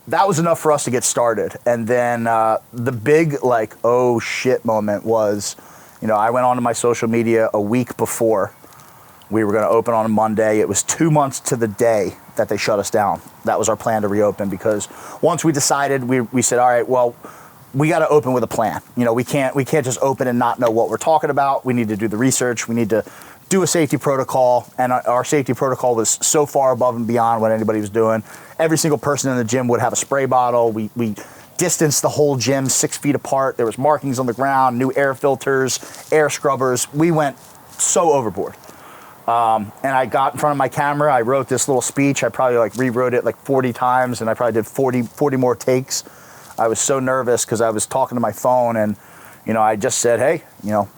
that was enough for us to get started. And then the big, like, oh shit moment was, you know, I went onto my social media a week before we were going to open on a Monday. It was 2 months to the day that they shut us down. That was our plan to reopen, because once we decided, we said, all right, well, we got to open with a plan. You know, we can't just open and not know what we're talking about. We need to do the research. We need to do a safety protocol, and our safety protocol was so far above and beyond what anybody was doing. Every single person in the gym would have a spray bottle. We distanced the whole gym 6 feet apart. There was markings on the ground, new air filters, air scrubbers. We went so overboard. And I got in front of my camera. I wrote this little speech. I probably like rewrote it like 40 times, and I probably did 40 more takes. I was so nervous because I was talking to my phone, and, you know, I just said, hey, you know,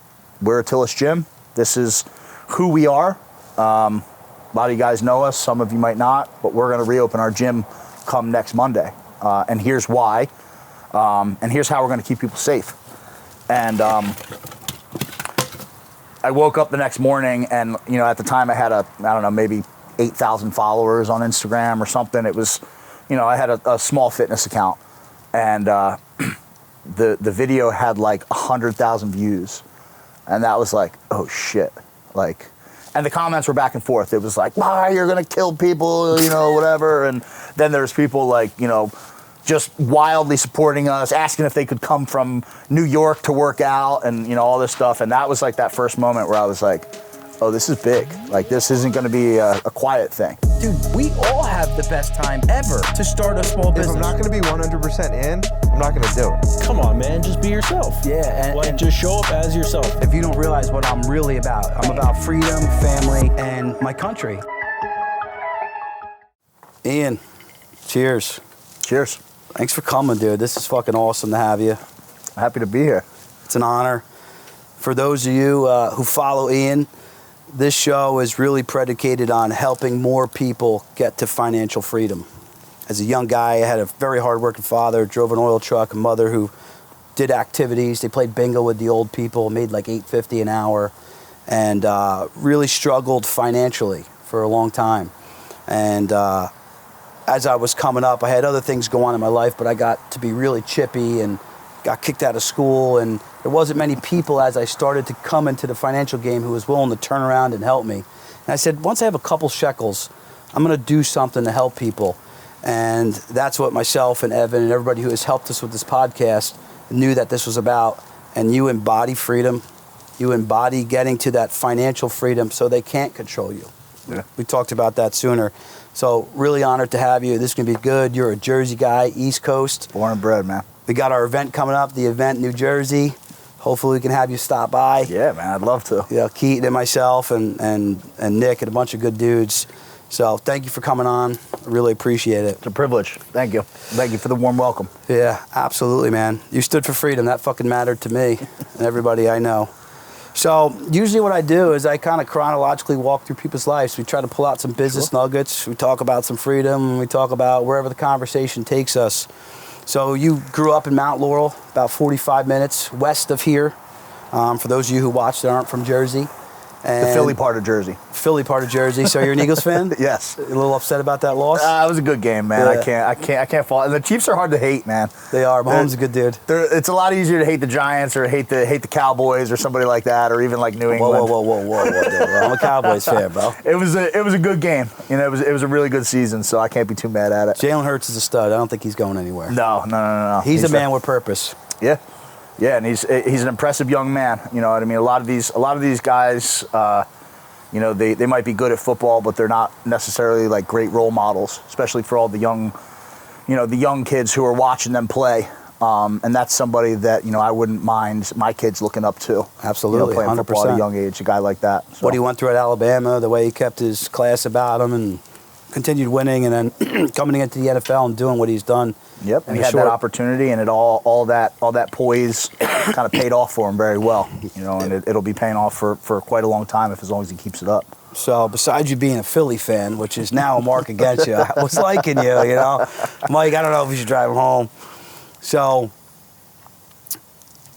we're Atilis Gym. This is who we are. A lot of you guys know us. Some of you might not, but we're going to reopen our gym come next Monday. And here's why. And here's how we're going to keep people safe. And I woke up the next morning, and, you know, at the time I had I don't know, maybe 8,000 followers on Instagram or something. It was, you know, I had a small fitness account, and the video had like 100,000 views. And that was like, oh shit. Like, and the comments were back and forth. It was like, why, you're gonna kill people, you know, whatever. And then there's people like, you know, just wildly supporting us, asking if they could come from New York to work out, and, you know, all this stuff. And that was like that first moment where I was like, oh, this is big. Like, this isn't gonna be a quiet thing. Dude, we all have the best time ever to start a small business. If I'm not gonna be 100% in, I'm not gonna do it. Come on, man, just be yourself. Yeah, and just show up as yourself. If you don't realize what I'm really about, I'm about freedom, family, and my country. Ian, cheers. Cheers. Thanks for coming, dude. This is fucking awesome to have you. Happy to be here. It's an honor. For those of you who follow Ian, this show is really predicated on helping more people get to financial freedom. As a young guy, I had a very hardworking father, drove an oil truck, a mother who did activities. They played bingo with the old people, made like $8.50 an hour, and really struggled financially for a long time. And as I was coming up, I had other things go on in my life, but I got to be really chippy and got kicked out of school, and there wasn't many people as I started to come into the financial game who was willing to turn around and help me. And I said, once I have a couple shekels, I'm gonna do something to help people. And that's what myself and Evan and everybody who has helped us with this podcast knew that this was about. And you embody freedom. You embody getting to that financial freedom so they can't control you. Yeah. We talked about that sooner. So really honored to have you. This is gonna be good. You're a Jersey guy, East Coast. Born and bred, man. We got our event coming up, the event New Jersey. Hopefully we can have you stop by. Yeah, man, I'd love to. Yeah, Keaton and myself and Nick and a bunch of good dudes. So thank you for coming on. I really appreciate it. It's a privilege. Thank you. Thank you for the warm welcome. Yeah, absolutely, man. You stood for freedom. That fucking mattered to me and everybody I know. So usually what I do is I kind of chronologically walk through people's lives. We try to pull out some business nuggets. We talk about some freedom. We talk about wherever the conversation takes us. So you grew up in Mount Laurel, about 45 minutes west of here. For those of you who watch that aren't from Jersey. And The Philly part of Jersey. Philly part of Jersey. So you're an Eagles fan? Yes. A little upset about that loss? It was a good game, man. Yeah. I can't fall. And the Chiefs are hard to hate, man. They are. Mahomes is a good dude. It's a lot easier to hate the Giants or hate the Cowboys or somebody like that, or even like New England. Whoa, dude. I'm a Cowboys fan, bro. It was a good game. You know, it was a really good season, so I can't be too mad at it. Jalen Hurts is a stud. I don't think he's going anywhere. No. He's a man with purpose. Yeah, and he's an impressive young man. You know what I mean? A lot of these guys, you know, they might be good at football, but they're not necessarily like great role models, especially for all the young kids who are watching them play. And that's somebody that, you know, I wouldn't mind my kids looking up to. Absolutely, you know, playing 100%. football at a young age, a guy like that. So. What he went through at Alabama, the way he kept his class about him and continued winning, and then coming into the NFL and doing what he's done. Yep, and he had that opportunity, and it all that poise kind of paid off for him very well. You know, and it'll be paying off for quite a long time as long as he keeps it up. So besides you being a Philly fan, which is now a mark against you, I was liking you, you know. Mike, I don't know if you should drive him home. So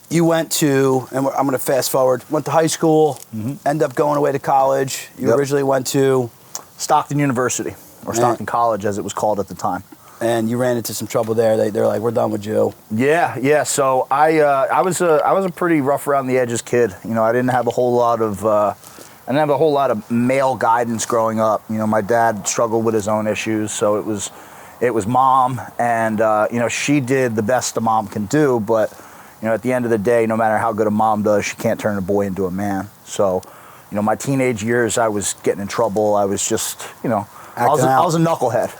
you went to, and I'm going to fast forward, went to high school, ended up going away to college. You originally went to? Stockton University, or Stockton College as it was called at the time. and you ran into some trouble there. They're like, we're done with you. Yeah. So I was a pretty rough around the edges kid. I didn't have a whole lot of male guidance growing up. My dad struggled with his own issues, so it was mom, and she did the best a mom can do. But at the end of the day, no matter how good a mom does, she can't turn a boy into a man. So, my teenage years, I was getting in trouble. I was just, I was a knucklehead,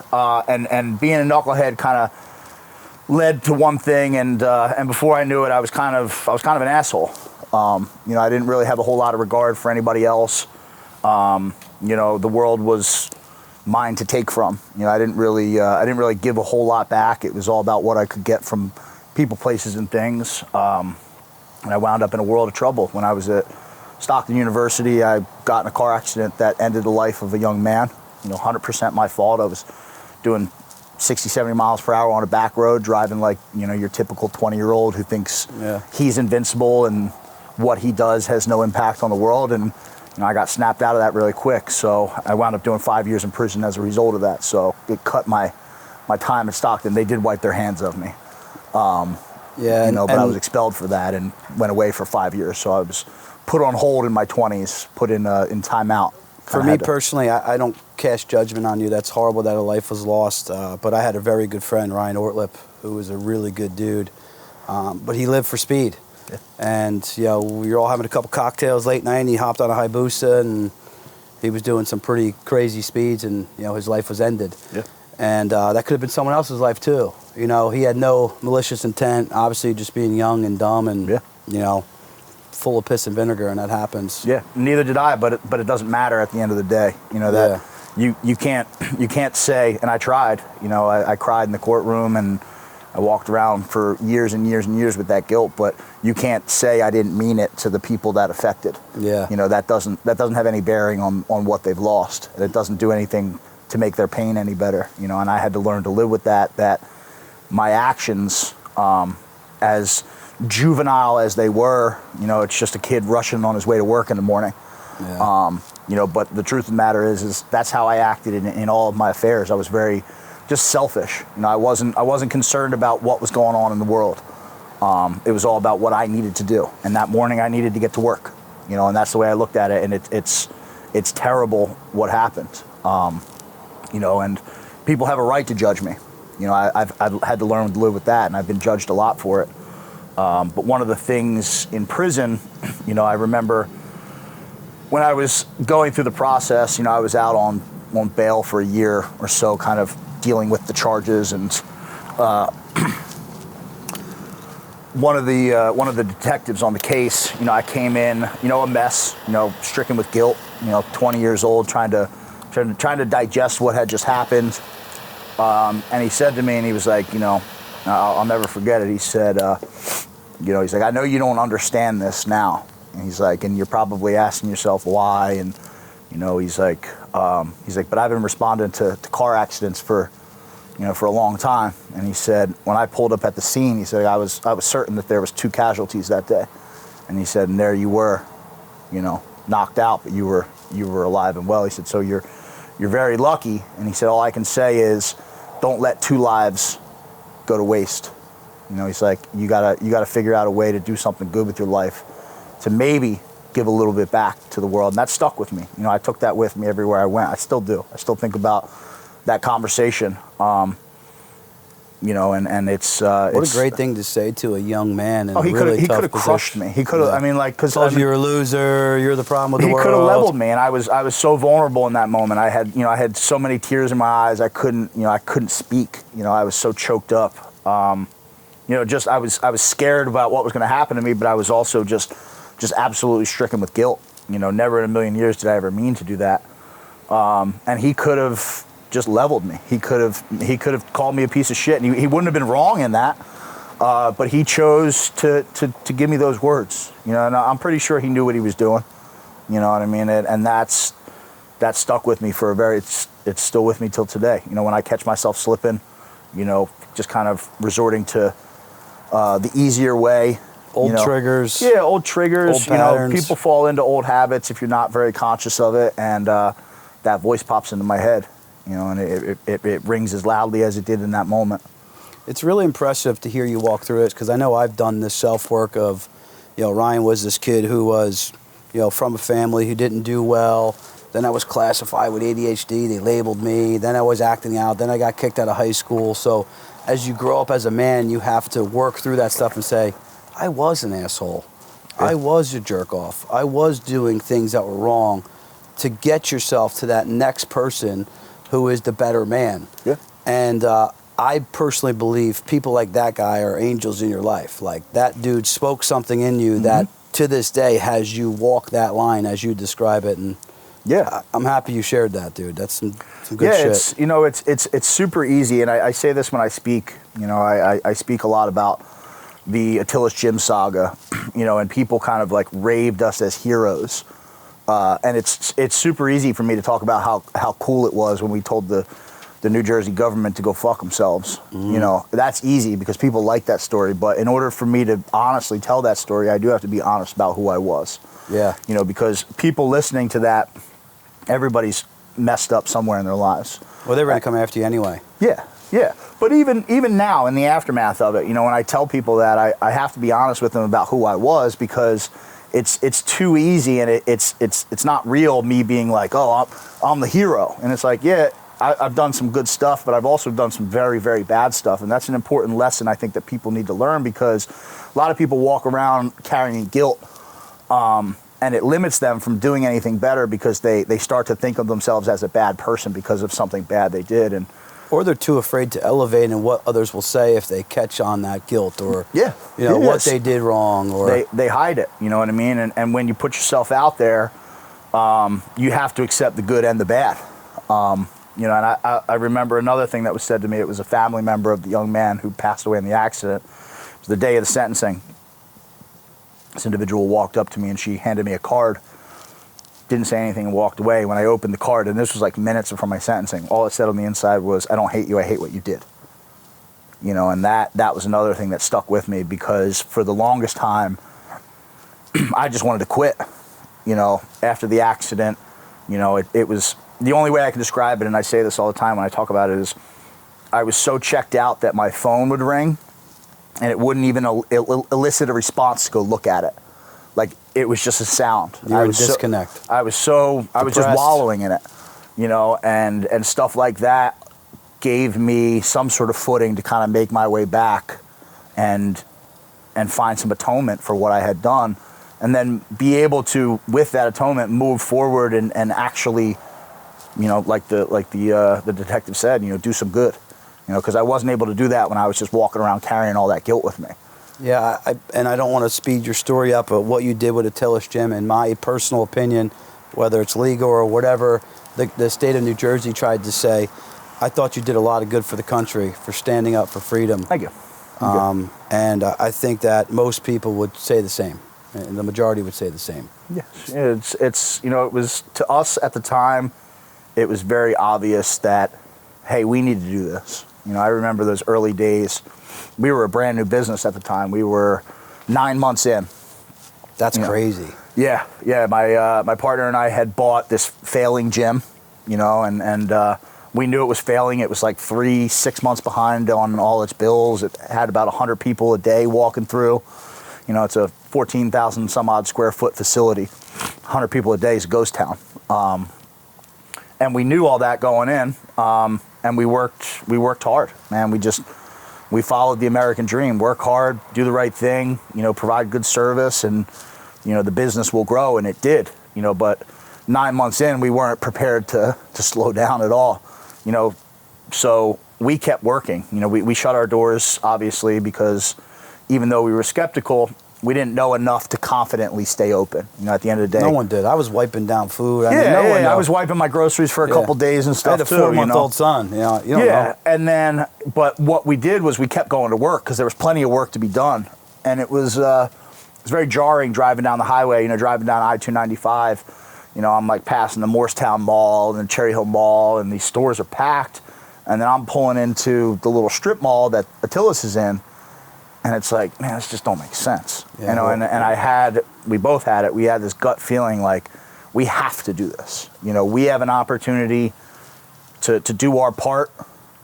and being a knucklehead kind of led to one thing, and before I knew it, I was kind of an asshole. I didn't really have a whole lot of regard for anybody else. The world was mine to take from. I didn't really give a whole lot back. It was all about what I could get from people, places, and things. And I wound up in a world of trouble. When I was at Stockton University, I got in a car accident that ended the life of a young man. 100% my fault. I was doing 60, 70 miles per hour on a back road, driving like, your typical 20-year-old who thinks he's invincible and what he does has no impact on the world. And I got snapped out of that really quick. So I wound up doing 5 years in prison as a result of that. So it cut my time at Stockton. They did wipe their hands of me. But I was expelled for that and went away for 5 years. So I was put on hold in my 20s, put in timeout. For me personally, I don't cast judgment on you. That's horrible that a life was lost. But I had a very good friend, Ryan Ortlip, who was a really good dude. But he lived for speed. Yeah. And, we were all having a couple cocktails late night, and he hopped on a Hayabusa, and he was doing some pretty crazy speeds, and, his life was ended. Yeah. And that could have been someone else's life, too. He had no malicious intent, obviously just being young and dumb and, full of piss and vinegar, and that happens. Yeah, neither did I, but it doesn't matter at the end of the day. That you can't say, and I tried. I cried in the courtroom, and I walked around for years and years and years with that guilt, but you can't say I didn't mean it to the people that affected. Yeah. That doesn't have any bearing on what they've lost. It doesn't do anything to make their pain any better. And I had to learn to live with that my actions, as juvenile as they were, it's just a kid rushing on his way to work in the morning. Yeah. But the truth of the matter is that's how I acted in all of my affairs. I was very just selfish. I wasn't concerned about what was going on in the world. It was all about what I needed to do. And that morning I needed to get to work, and that's the way I looked at it. And it's terrible what happened. And people have a right to judge me. I've had to learn to live with that, and I've been judged a lot for it. But one of the things in prison, I remember when I was going through the process, I was out on bail for a year or so, kind of dealing with the charges, and one of the detectives on the case, I came in, a mess, stricken with guilt, 20 years old, trying to digest what had just happened. And he said to me, and he was like, I'll never forget it. He said, he's like, I know you don't understand this now. And he's like, and you're probably asking yourself why. And, he's like, but I've been responding to car accidents for a long time. And he said, when I pulled up at the scene, he said, I was certain that there was 2 casualties that day. And he said, and there you were, knocked out, but you were alive and well. He said, so you're very lucky. And he said, all I can say is, don't let 2 lives go to waste. He's like, you gotta figure out a way to do something good with your life, to maybe give a little bit back to the world. And that stuck with me. I took that with me everywhere I went. I still do. I still think about that conversation. And it's what a great thing to say to a young man. He could have crushed me. He could have. Because you're a loser. You're the problem with the world. He could have leveled me, and I was so vulnerable in that moment. I had so many tears in my eyes. I couldn't speak. I was so choked up. I was scared about what was going to happen to me, but I was also just absolutely stricken with guilt. Never in a million years did I ever mean to do that. And he could have just leveled me. He could have called me a piece of shit, and he wouldn't have been wrong in that. But he chose to give me those words. And I'm pretty sure he knew what he was doing. You know what I mean? And that stuck with me for it's still with me till today. When I catch myself slipping, just kind of resorting to the easier way. Old triggers. Yeah, old triggers. Old patterns. People fall into old habits if you're not very conscious of it, and that voice pops into my head. and it rings as loudly as it did in that moment. It's really impressive to hear you walk through it, because I know I've done this self-work of, Ryan was this kid who was, from a family who didn't do well. Then I was classified with ADHD. They labeled me. Then I was acting out. Then I got kicked out of high school. So as you grow up as a man, you have to work through that stuff and say, I was an asshole. Yeah. I was a jerk off. I was doing things that were wrong, to get yourself to that next person who is the better man. Yeah. And I personally believe people like that guy are angels in your life. Like, that dude spoke something in you that to this day has you walk that line as you describe it. And yeah, I'm happy you shared that, dude. That's some good shit. It's super easy, and I say this when I speak. I speak a lot about the Atilis Gym saga, and people kind of like raved us as heroes. And it's super easy for me to talk about how cool it was when we told the New Jersey government to go fuck themselves. That's easy because people like that story. But in order for me to honestly tell that story, I do have to be honest about who I was. Yeah. Because people listening to that, everybody's messed up somewhere in their lives. Well, they were going to come after you anyway. Yeah. Yeah. But even now, in the aftermath of it, when I tell people that, I have to be honest with them about who I was, because it's too easy, and it's not real, me being like, oh, I'm the hero. And it's like, yeah, I've done some good stuff, but I've also done some very, very bad stuff. And that's an important lesson I think that people need to learn, because a lot of people walk around carrying guilt, and it limits them from doing anything better, because they start to think of themselves as a bad person because of something bad they did. Or they're too afraid to elevate in what others will say if they catch on that guilt, or what they did wrong, or they hide it. You know what I mean? And when you put yourself out there, you have to accept the good and the bad. And I remember another thing that was said to me. It was a family member of the young man who passed away in the accident. It was the day of the sentencing. This individual walked up to me and she handed me a card. Didn't say anything and walked away. When I opened the card, and this was like minutes before my sentencing, all it said on the inside was, "I don't hate you, I hate what you did." And that was another thing that stuck with me, because for the longest time, I just wanted to quit. After the accident, it was the only way I can describe it, and I say this all the time when I talk about it, is I was so checked out that my phone would ring, and it wouldn't even elicit a response to go look at it. Like, it was just a sound. You were disconnect. I was just wallowing in it, and stuff like that gave me some sort of footing to kind of make my way back and find some atonement for what I had done, and then be able to, with that atonement, move forward and actually, like the detective said, do some good, because I wasn't able to do that when I was just walking around carrying all that guilt with me. Yeah, and I don't want to speed your story up, but what you did with Atilis Gym, in my personal opinion, whether it's legal or whatever, the state of New Jersey tried to say, I thought you did a lot of good for the country, for standing up for freedom. Thank you. And I think that most people would say the same, and the majority would say the same. Yes, it's it was, to us at the time, it was very obvious that, hey, we need to do this. I remember those early days. We were a brand new business at the time. We were 9 months in. That's crazy. Yeah. My partner and I had bought this failing gym, and we knew it was failing. It was like 6 months behind on all its bills. It had about 100 people a day walking through. It's a 14,000 some odd square foot facility. 100 people a day is a ghost town. And we knew all that going in. And we worked hard, man. We followed the American dream: work hard, do the right thing, provide good service, and the business will grow. And it did, but 9 months in, we weren't prepared to slow down at all, so we kept working. We shut our doors, obviously, because even though we were skeptical, we didn't know enough to confidently stay open. At the end of the day, no one did. I was wiping down food. I was wiping my groceries for a couple days and stuff too. I had a 4-month-old son. You don't know. And then, but what we did was we kept going to work, because there was plenty of work to be done, and it was very jarring driving down the highway. Driving down I-295. I'm like passing the Morristown Mall and the Cherry Hill Mall, and these stores are packed, and then I'm pulling into the little strip mall that Atilis is in. And it's like, man, this just don't make sense. And we both had it. We had this gut feeling like, we have to do this. We have an opportunity to do our part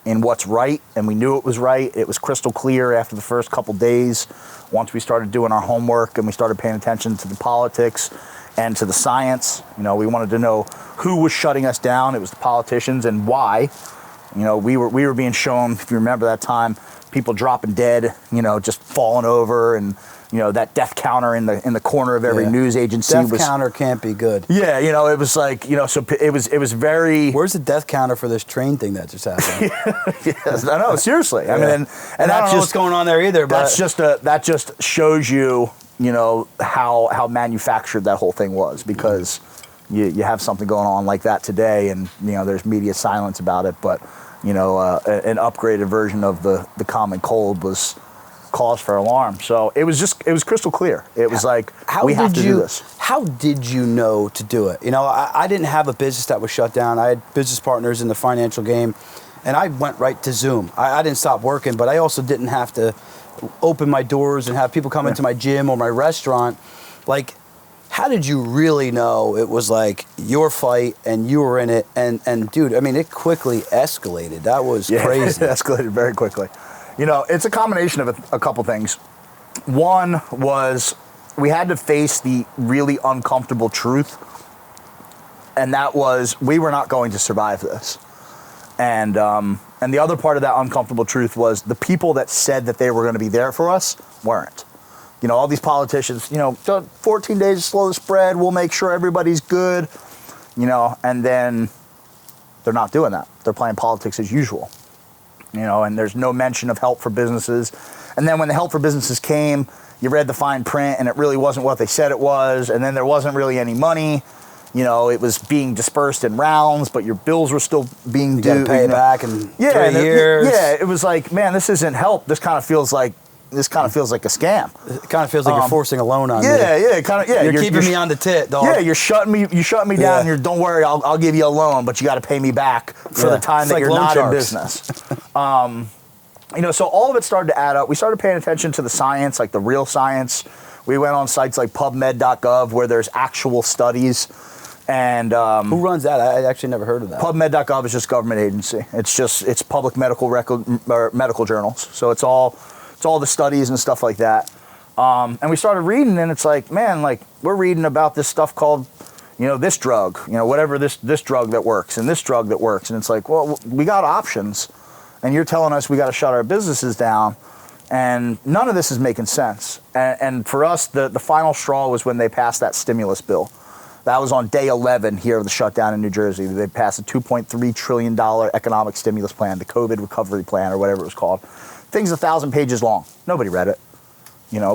in what's right, and we knew it was right. It was crystal clear after the first couple days. Once we started doing our homework and we started paying attention to the politics and to the science, we wanted to know who was shutting us down. It was the politicians, and why. We were being shown, if you remember that time, people dropping dead, just falling over, and that death counter in the corner of every news agency. Death counter can't be good. Yeah, it was like, so it was very. Where's the death counter for this train thing that just happened? Yes, I know, seriously. I mean, and I don't know what's going on there either. But that just shows you, how manufactured that whole thing was, because you have something going on like that today, and there's media silence about it, but an upgraded version of the common cold was cause for alarm. So it was crystal clear. It was like, we have to do this. How did you know to do it? I didn't have a business that was shut down. I had business partners in the financial game, and I went right to Zoom. I didn't stop working, but I also didn't have to open my doors and have people come into my gym or my restaurant. Like, how did you really know it was like your fight and you were in it? And dude, I mean, it quickly escalated. That was crazy. It escalated very quickly. It's a combination of a couple things. One was we had to face the really uncomfortable truth, and that was we were not going to survive this. And the other part of that uncomfortable truth was the people that said that they were going to be there for us weren't. All these politicians, 14 days to slow the spread, we'll make sure everybody's good, and then they're not doing that. They're playing politics as usual. And there's no mention of help for businesses. And then when the help for businesses came, you read the fine print, and it really wasn't what they said it was. And then there wasn't really any money. It was being dispersed in rounds, but your bills were still being due. You got to pay it back in 3 years. Yeah, it was like, man, this isn't help. This kind of feels like a scam. It kind of feels like you're forcing a loan on me. Yeah. You're keeping me on the tit, dog. Yeah, you're shutting me down. And don't worry, I'll give you a loan, but you got to pay me back for the time that you're not in business. So all of it started to add up. We started paying attention to the science, like the real science. We went on sites like PubMed.gov where there's actual studies. And who runs that? I actually never heard of that. PubMed.gov is just a government agency. It's public medical journals. So it's all the studies and stuff like that. And we started reading, and it's like, man, like we're reading about this stuff called, this drug, whatever this drug that works and this drug that works. And it's like, well, we got options, and you're telling us we got to shut our businesses down, and none of this is making sense. And for us, the final straw was when they passed that stimulus bill. That was on day 11 here of the shutdown in New Jersey. They passed a $2.3 trillion economic stimulus plan, the COVID recovery plan, or whatever it was called. Thing's 1,000 pages long. Nobody read it,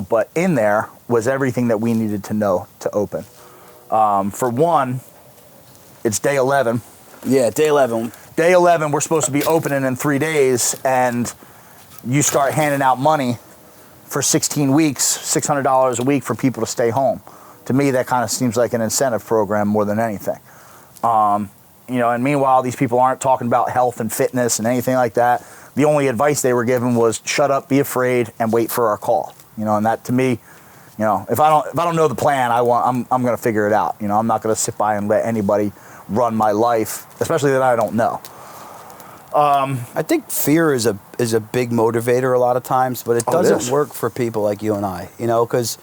but in there was everything that we needed to know to open. For one, it's day 11. Yeah, day 11. Day 11, we're supposed to be opening in 3 days, and you start handing out money for 16 weeks, $600 a week for people to stay home. To me, that kind of seems like an incentive program more than anything. And meanwhile, these people aren't talking about health and fitness and anything like that. The only advice they were given was shut up, be afraid, and wait for our call. And that to me, if I don't know the plan, I'm going to figure it out. I'm not going to sit by and let anybody run my life, especially that I don't know. I think fear is a big motivator a lot of times, but it doesn't work for people like you and I. Because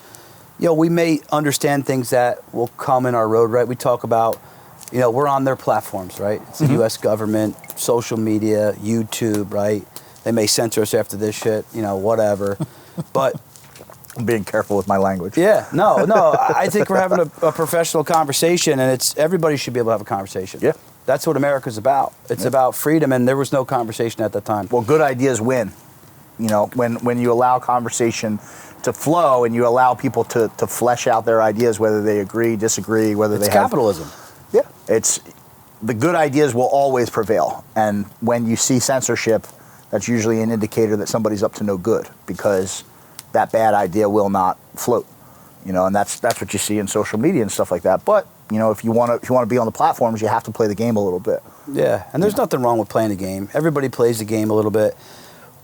we may understand things that will come in our road, right? We talk about, we're on their platforms, right? It's the U.S. government, social media, YouTube, right? They may censor us after this shit, whatever. But I'm being careful with my language. Yeah, no. I think we're having a professional conversation, and everybody should be able to have a conversation. Yeah. That's what America's about. It's about freedom, and there was no conversation at that time. Well, good ideas win. When you allow conversation to flow and you allow people to flesh out their ideas, whether they agree, disagree, whether it's capitalism. Yeah. It's the good ideas will always prevail. And when you see censorship, that's usually an indicator that somebody's up to no good, because that bad idea will not float. And that's what you see in social media and stuff like that. But if you want to be on the platforms, you have to play the game a little bit. Yeah, and there's nothing wrong with playing the game. Everybody plays the game a little bit.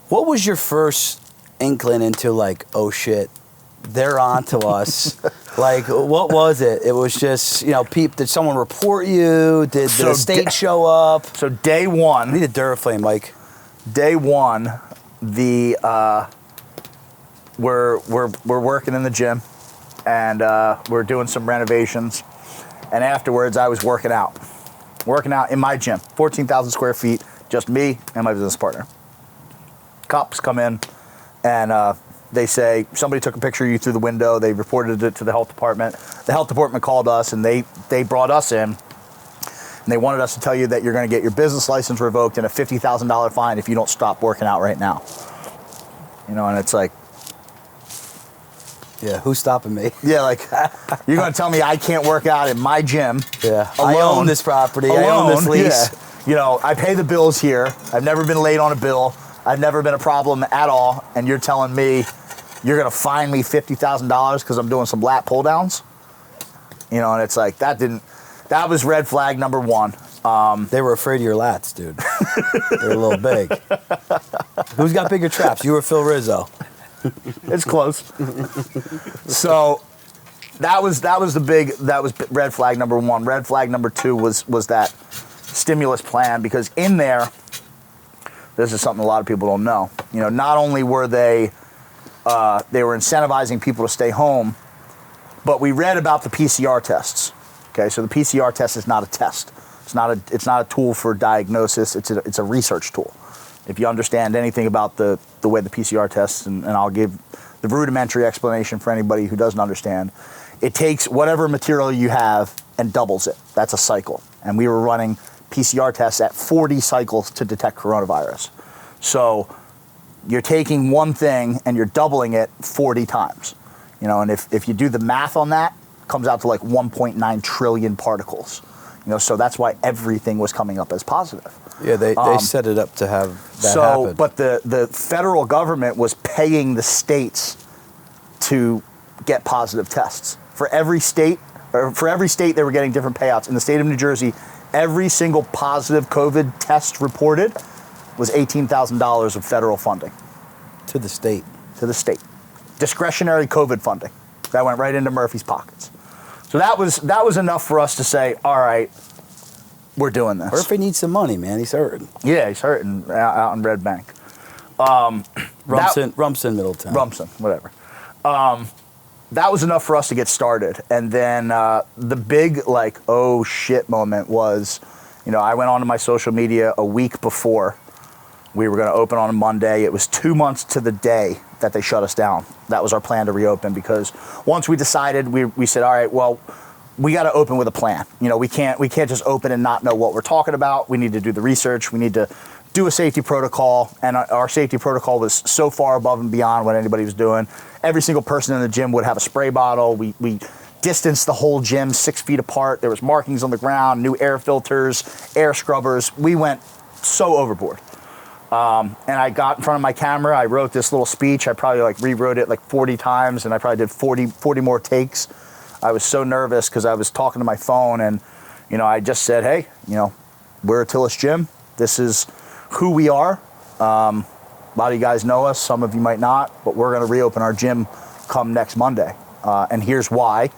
What was your first inkling into like, oh shit, they're on to us? Like, what was it? It was just, did someone report you? Did the state show up? So day one. I need a Duraflame, Mike. Day one, we're working in the gym, and we're doing some renovations. And afterwards, I was working out in my gym, 14,000 square feet, just me and my business partner. Cops come in, and they say, somebody took a picture of you through the window. They reported it to the health department. The health department called us, and they brought us in, and they wanted us to tell you that you're going to get your business license revoked and a $50,000 fine if you don't stop working out right now. And it's like, yeah, who's stopping me? Yeah, like, you're going to tell me I can't work out in my gym? Yeah, alone, I own this property. I own this lease. Yeah. I pay the bills here. I've never been late on a bill. I've never been a problem at all. And you're telling me you're going to fine me $50,000 because I'm doing some lat pull downs? And it's like, that was red flag number one. They were afraid of your lats, dude. They're a little big. Who's got bigger traps? You or Phil Rizzo? It's close. So that was red flag number one. Red flag number two was that stimulus plan, because in there, this is something a lot of people don't know. Not only were they were incentivizing people to stay home, but we read about the PCR tests. Okay, so the PCR test is not a test. It's not a tool for diagnosis. It's a research tool. If you understand anything about the way the PCR tests, and I'll give the rudimentary explanation for anybody who doesn't understand, it takes whatever material you have and doubles it. That's a cycle. And we were running PCR tests at 40 cycles to detect coronavirus. So you're taking one thing and you're doubling it 40 times. And if you do the math on that, it comes out to like 1.9 trillion particles. So that's why everything was coming up as positive. Yeah, they set it up to have that happen. But the federal government was paying the states to get positive tests. For every state, they were getting different payouts. In the state of New Jersey, every single positive COVID test reported was $18,000 of federal funding. To the state. To the state. Discretionary COVID funding. That went right into Murphy's pockets. So that was enough for us to say, all right, we're doing this. Murphy needs some money, man. He's hurting. Yeah, he's hurting out in Red Bank. Rumson, Middletown. Rumson, whatever. That was enough for us to get started. And then the big, oh shit moment was, I went onto my social media a week before we were going to open on a Monday. It was 2 months to the day that they shut us down. That was our plan to reopen, because once we decided, we said, all right, well, we got to open with a plan. We can't just open and not know what we're talking about. We need to do the research. We need to do a safety protocol, and our safety protocol was so far above and beyond what anybody was doing. Every single person in the gym would have a spray bottle. We distanced the whole gym 6 feet apart. There was markings on the ground, new air filters, air scrubbers. We went so overboard. And I got in front of my camera. I wrote this little speech. I probably rewrote it 40 times, and I probably did 40 more takes. I was so nervous because I was talking to my phone, and I just said, hey, we're Atilis Gym. This is who we are. A lot of you guys know us. Some of you might not, but we're going to reopen our gym come next Monday. And here's why.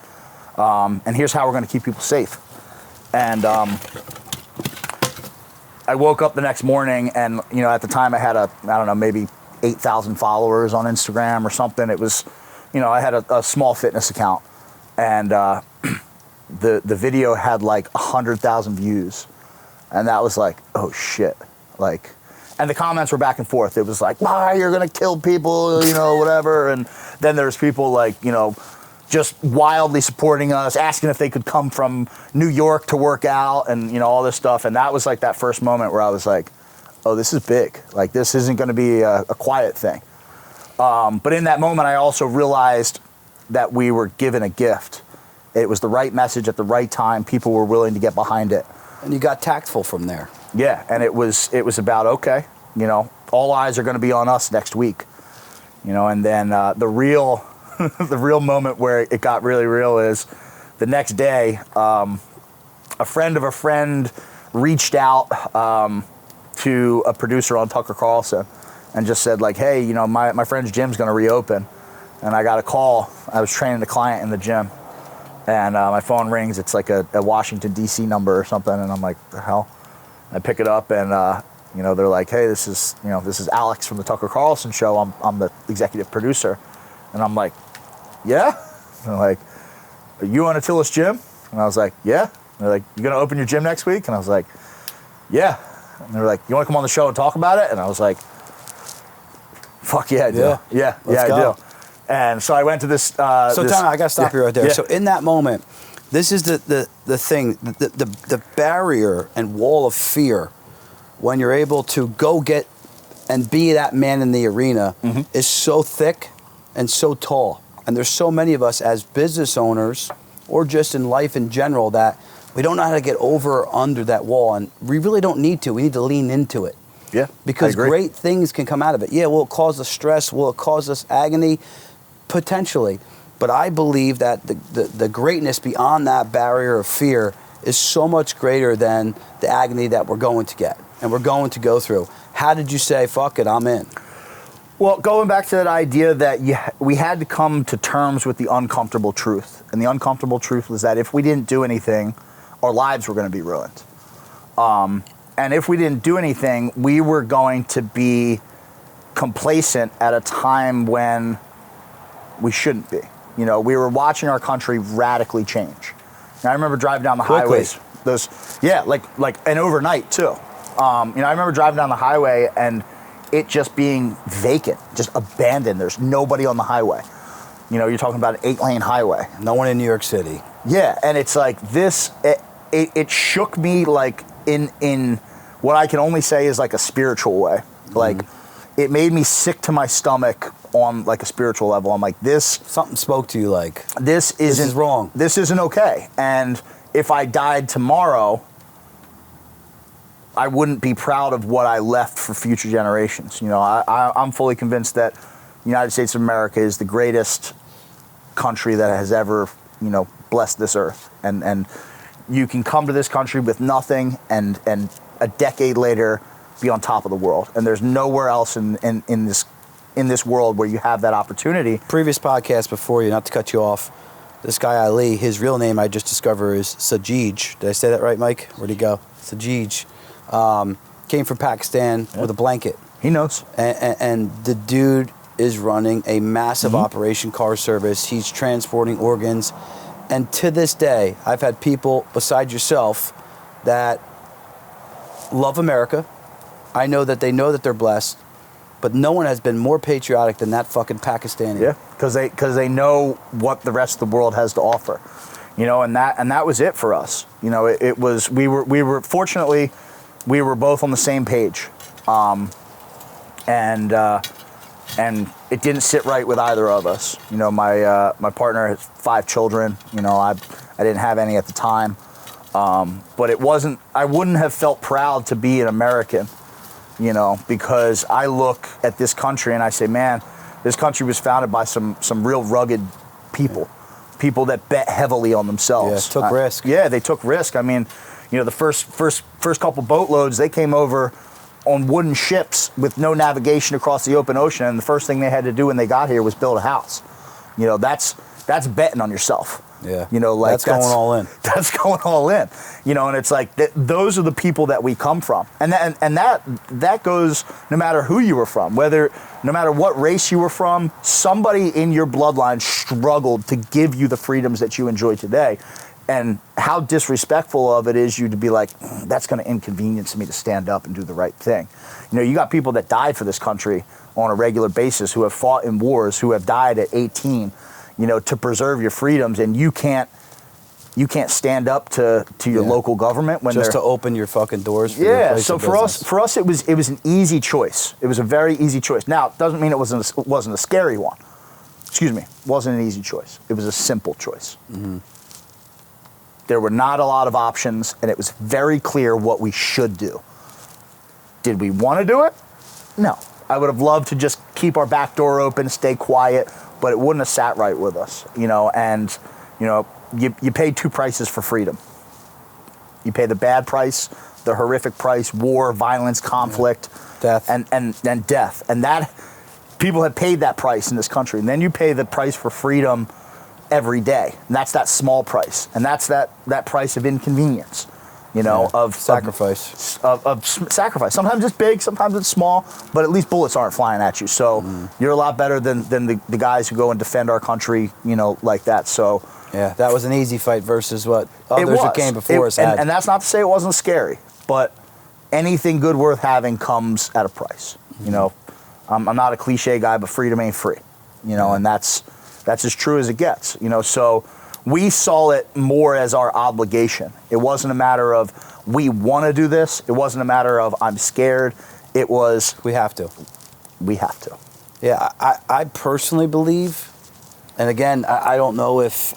And here's how we're going to keep people safe. And I woke up the next morning, and at the time I had maybe 8,000 followers on Instagram or something. It was, I had a small fitness account, and the video had 100,000 views, and that was oh shit, and the comments were back and forth. It was why you're gonna kill people, whatever. And then there's people just wildly supporting us, asking if they could come from New York to work out, and all this stuff. And that was that first moment where I was oh, this is big. This isn't going to be a quiet thing. But in that moment, I also realized that we were given a gift. It was the right message at the right time. People were willing to get behind it. And you got tactful from there. Yeah, and it was about, okay, all eyes are going to be on us next week. And then the real moment where it got really real is the next day, a friend of a friend reached out to a producer on Tucker Carlson and just said hey, my friend's gym's going to reopen. And I got a call. I was training the client in the gym, And my phone rings. It's like a Washington, D.C. number or something. And I'm like, the hell? I pick it up and, they're like, hey, this is Alex from the Tucker Carlson show. I'm the executive producer. And I'm like, yeah? And they're like, are you on Atilis Gym? And I was like, yeah. And they're like, you going to open your gym next week? And I was like, yeah. And they're like, you want to come on the show and talk about it? And I was like, fuck yeah, I do. Yeah, I do. And so I went to this. So Tom, I got to stop you right there. Yeah. So in that moment, this is the thing, the barrier and wall of fear when you're able to go get and be that man in the arena is so thick and so tall. And there's so many of us as business owners or just in life in general that we don't know how to get over or under that wall. And we really don't need to. We need to lean into it. Yeah, because great things can come out of it. Yeah, will it cause us stress? Will it cause us agony? Potentially. But I believe that the greatness beyond that barrier of fear is so much greater than the agony that we're going to get and we're going to go through. How did you say, fuck it, I'm in? Well, going back to that idea that we had to come to terms with the uncomfortable truth. And the uncomfortable truth was that if we didn't do anything, our lives were going to be ruined. And if we didn't do anything, we were going to be complacent at a time when we shouldn't be. We were watching our country radically change. And I remember driving down the highways. Like and overnight too. I remember driving down the highway and it just being vacant, just abandoned. There's nobody on the highway. You're talking about an 8-lane highway. No one in New York City. Yeah, and it's like this. It shook me like in what I can only say is like a spiritual way. Like it made me sick to my stomach on like a spiritual level. I'm like, this. Something spoke to you like, this is wrong. This isn't okay. And if I died tomorrow, I wouldn't be proud of what I left for future generations. I'm fully convinced that the United States of America is the greatest country that has ever, blessed this earth. And you can come to this country with nothing and a decade later be on top of the world. And there's nowhere else in this world where you have that opportunity. Previous podcast before you, not to cut you off, this guy Ali, his real name I just discovered is Sajid. Did I say that right, Mike? Where'd he go? Sajid. Came from Pakistan with a blanket. He knows. And the dude is running a massive operation car service. He's transporting organs. And to this day, I've had people besides yourself that love America. I know that they're blessed, but no one has been more patriotic than that fucking Pakistani. Yeah, because they know what the rest of the world has to offer, and that was it for us. It was we were fortunately we were both on the same page, and it didn't sit right with either of us. My partner has 5 children. I didn't have any at the time, but it wasn't. I wouldn't have felt proud to be an American. Because I look at this country and I say, man, this country was founded by some real rugged people that bet heavily on themselves. Yeah, took risk. Yeah, they took risk. I mean, the first couple boatloads, they came over on wooden ships with no navigation across the open ocean, and the first thing they had to do when they got here was build a house. That's betting on yourself. Yeah. That's going all in. That's going all in. And it's like those are the people that we come from, and that goes no matter who you were from, no matter what race you were from. Somebody in your bloodline struggled to give you the freedoms that you enjoy today, and how disrespectful of it is you to be like, that's going to inconvenience me to stand up and do the right thing. You got people that died for this country on a regular basis, who have fought in wars, who have died at 18. To preserve your freedoms, and you can't stand up to your local government when just to open your fucking doors. For yeah. Your place So of for us, it was an easy choice. It was a very easy choice. Now, it doesn't mean it wasn't a scary one. Excuse me. It wasn't an easy choice. It was a simple choice. There were not a lot of options, and it was very clear what we should do. Did we want to do it? No. I would have loved to just keep our back door open, stay quiet, but it wouldn't have sat right with us, and, you pay 2 prices for freedom. You pay the bad price, the horrific price, war, violence, conflict, death, and death. And that, people have paid that price in this country. And then you pay the price for freedom every day. And that's that small price. And that's that price of inconvenience, you know, of sacrifice. Of sacrifice. Sometimes it's big, sometimes it's small, but at least bullets aren't flying at you. So you're a lot better than the guys who go and defend our country, you know, like that. So yeah, that was an easy fight versus what others who came before us had. And that's not to say it wasn't scary, but anything good worth having comes at a price. You know, I'm not a cliche guy, but freedom ain't free. You know, and that's as true as it gets. You know, so we saw it more as our obligation. It wasn't a matter of we want to do this. It wasn't a matter of I'm scared. It was we have to. We have to. Yeah, I personally believe, and again, I don't know if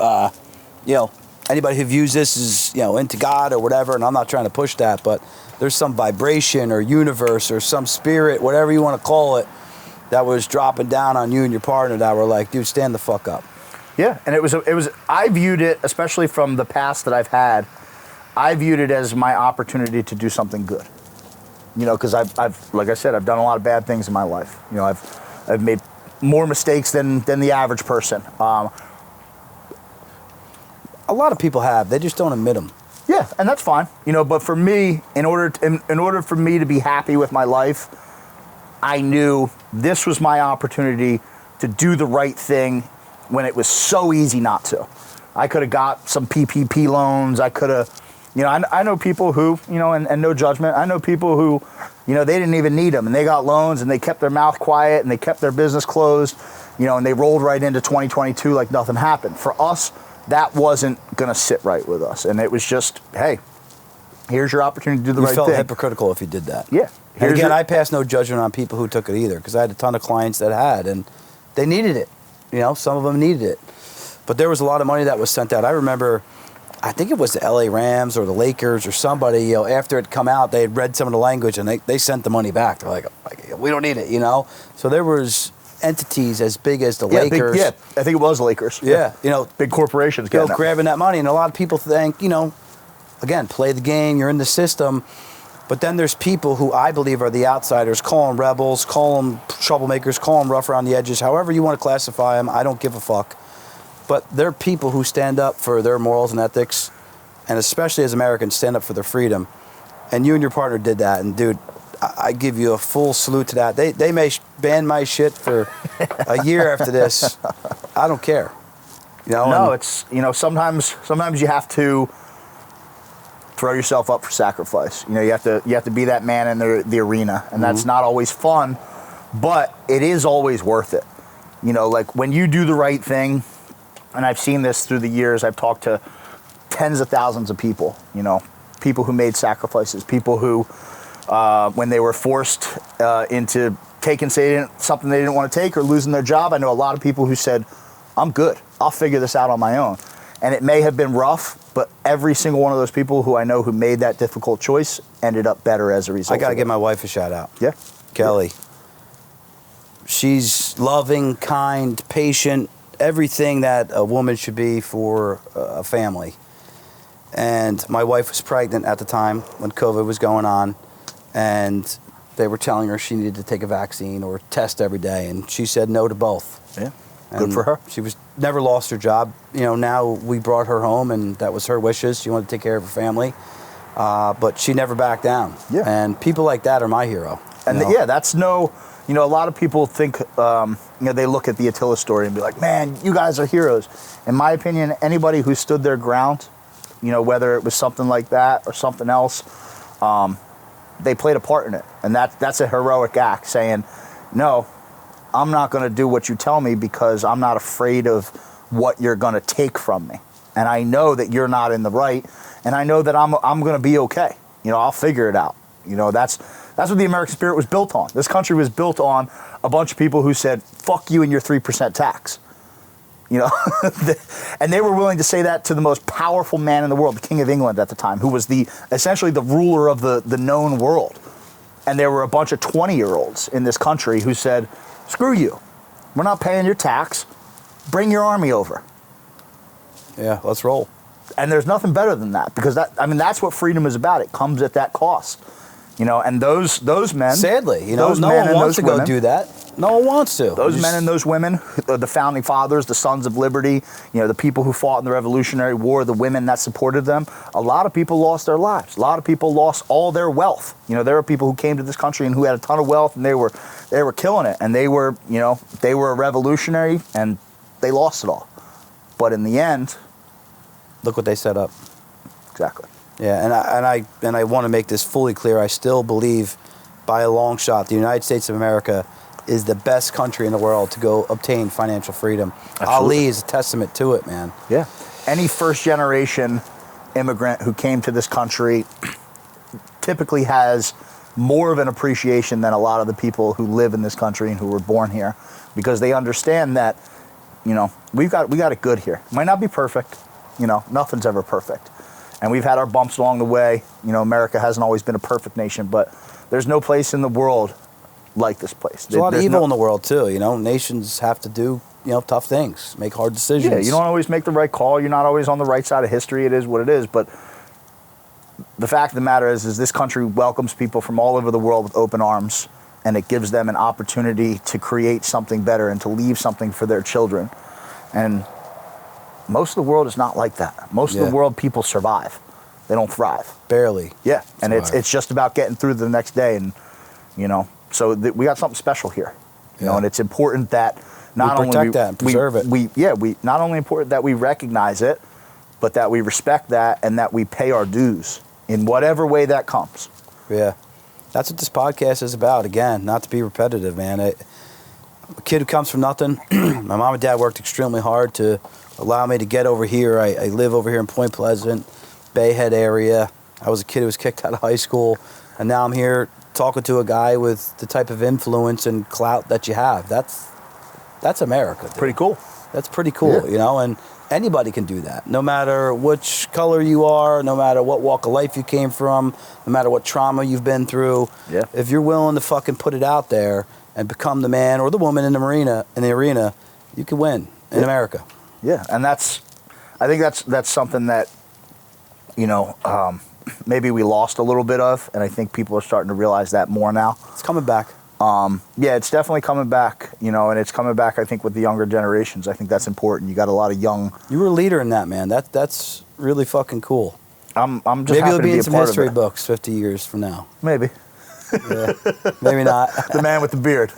you know, anybody who views this as, you know, into God or whatever, and I'm not trying to push that, but there's some vibration or universe or some spirit, whatever you want to call it, that was dropping down on you and your partner that were like, dude, stand the fuck up. Yeah, and it was. I viewed it, especially from the past that I've had, I viewed it as my opportunity to do something good. You know, because I've, like I said, I've done a lot of bad things in my life. You know, I've made more mistakes than the average person. A lot of people have. They just don't admit them. Yeah, and that's fine. You know, but for me, in order for me to be happy with my life, I knew this was my opportunity to do the right thing when it was so easy not to. I could have got some PPP loans. I could have, you know, I know people who, you know, and no judgment, I know people who, you know, they didn't even need them and they got loans and they kept their mouth quiet and they kept their business closed, you know, and they rolled right into 2022 like nothing happened. For us, that wasn't going to sit right with us. And it was just, hey, here's your opportunity to do the right thing. You felt hypocritical if you did that. Yeah. And again, I pass no judgment on people who took it either, because I had a ton of clients that had, and they needed it. You know, some of them needed it. But there was a lot of money that was sent out. I remember, I think it was the LA Rams or the Lakers or somebody, you know, after it come out, they had read some of the language and they sent the money back. They're like, we don't need it, you know? So there was entities as big as the Lakers. I think it was the Lakers. Yeah, you know. Big corporations grabbing that money. And a lot of people think, you know, again, play the game, you're in the system. But then there's people who I believe are the outsiders, call them rebels, call them troublemakers, call them rough around the edges, however you want to classify them, I don't give a fuck. But they're people who stand up for their morals and ethics, and especially as Americans, stand up for their freedom. And you and your partner did that, and dude, I give you a full salute to that. They may ban my shit for a year after this. I don't care. You know, no, it's, you know, sometimes you have to throw yourself up for sacrifice. You know, you have to be that man in the arena, and that's not always fun, but it is always worth it. You know, like when you do the right thing, and I've seen this through the years, I've talked to tens of thousands of people, you know, people who made sacrifices, people who, when they were forced into taking something they didn't want to take or losing their job, I know a lot of people who said, I'm good, I'll figure this out on my own. And it may have been rough, but every single one of those people who I know who made that difficult choice ended up better as a result. I got to give my wife a shout out. Yeah. Kelly. Yeah. She's loving, kind, patient, everything that a woman should be for a family. And my wife was pregnant at the time when COVID was going on, and they were telling her she needed to take a vaccine or test every day, and she said no to both. Yeah. And good for her. She never lost her job. You know, now we brought her home, and that was her wishes. She wanted to take care of her family, but she never backed down. Yeah. And people like that are my hero. And that's no, you know, a lot of people think, you know, they look at the Atilis story and be like, man, you guys are heroes. In my opinion, anybody who stood their ground, you know, whether it was something like that or something else, they played a part in it. And that's a heroic act, saying, no, I'm not going to do what you tell me because I'm not afraid of what you're going to take from me. And I know that you're not in the right, and I know that I'm going to be okay. You know, I'll figure it out. You know, that's what the American spirit was built on. This country was built on a bunch of people who said, fuck you and your 3% tax. You know, and they were willing to say that to the most powerful man in the world, the King of England at the time, who was essentially the ruler of the known world. And there were a bunch of 20-year-olds in this country who said, screw you. We're not paying your tax. Bring your army over. Yeah, let's roll. And there's nothing better than that, because that's what freedom is about. It comes at that cost. You know, and those men. Sadly, you know, those no men one and wants those to go women, do that. No one wants to. Those men and those women, the founding fathers, the sons of liberty, you know, the people who fought in the Revolutionary War, the women that supported them, a lot of people lost their lives. A lot of people lost all their wealth. You know, there were people who came to this country and who had a ton of wealth, and they were killing it. And they were, you know, they were a revolutionary, and they lost it all. But in the end, look what they set up. Exactly. Yeah, and I want to make this fully clear. I still believe, by a long shot, the United States of America is the best country in the world to go obtain financial freedom. Absolutely. Ali is a testament to it, man. Yeah. Any first-generation immigrant who came to this country typically has more of an appreciation than a lot of the people who live in this country and who were born here, because they understand that, you know, we got it good here. It might not be perfect. You know, nothing's ever perfect. And we've had our bumps along the way. You know, America hasn't always been a perfect nation, but there's no place in the world like this place. There's a lot of evil in the world, too. You know, nations have to do, you know, tough things, make hard decisions. Yeah, you don't always make the right call. You're not always on the right side of history. It is what it is. But the fact of the matter is this country welcomes people from all over the world with open arms, and it gives them an opportunity to create something better and to leave something for their children. And most of the world is not like that. Most of the world, people survive. They don't thrive. Barely. Yeah, and Survive. it's just about getting through the next day. And, you know, so we got something special here. You know, and it's important that not we only protect that and preserve it. We not only important that we recognize it, but that we respect that and that we pay our dues in whatever way that comes. Yeah. That's what this podcast is about. Again, not to be repetitive, man. A kid who comes from nothing. My mom and dad worked extremely hard to allow me to get over here. I live over here in Point Pleasant, Bay Head area. I was a kid who was kicked out of high school, and now I'm here talking to a guy with the type of influence and clout that you have. That's America, dude. Pretty cool. That's pretty cool, you know, and anybody can do that. No matter which color you are, no matter what walk of life you came from, no matter what trauma you've been through. Yeah. If you're willing to fucking put it out there and become the man or the woman in the arena, you can win in America. Yeah, and I think that's something that, you know, maybe we lost a little bit of, and I think people are starting to realize that more now. It's coming back. Yeah, it's definitely coming back, you know, and it's coming back, I think, with the younger generations. I think that's important. You got a lot of young... You were a leader in that, man. That's really fucking cool. I'm just maybe happy it'll to be be in a some part history of it. books 50 years from now. Maybe. Yeah, maybe not. The man with the beard.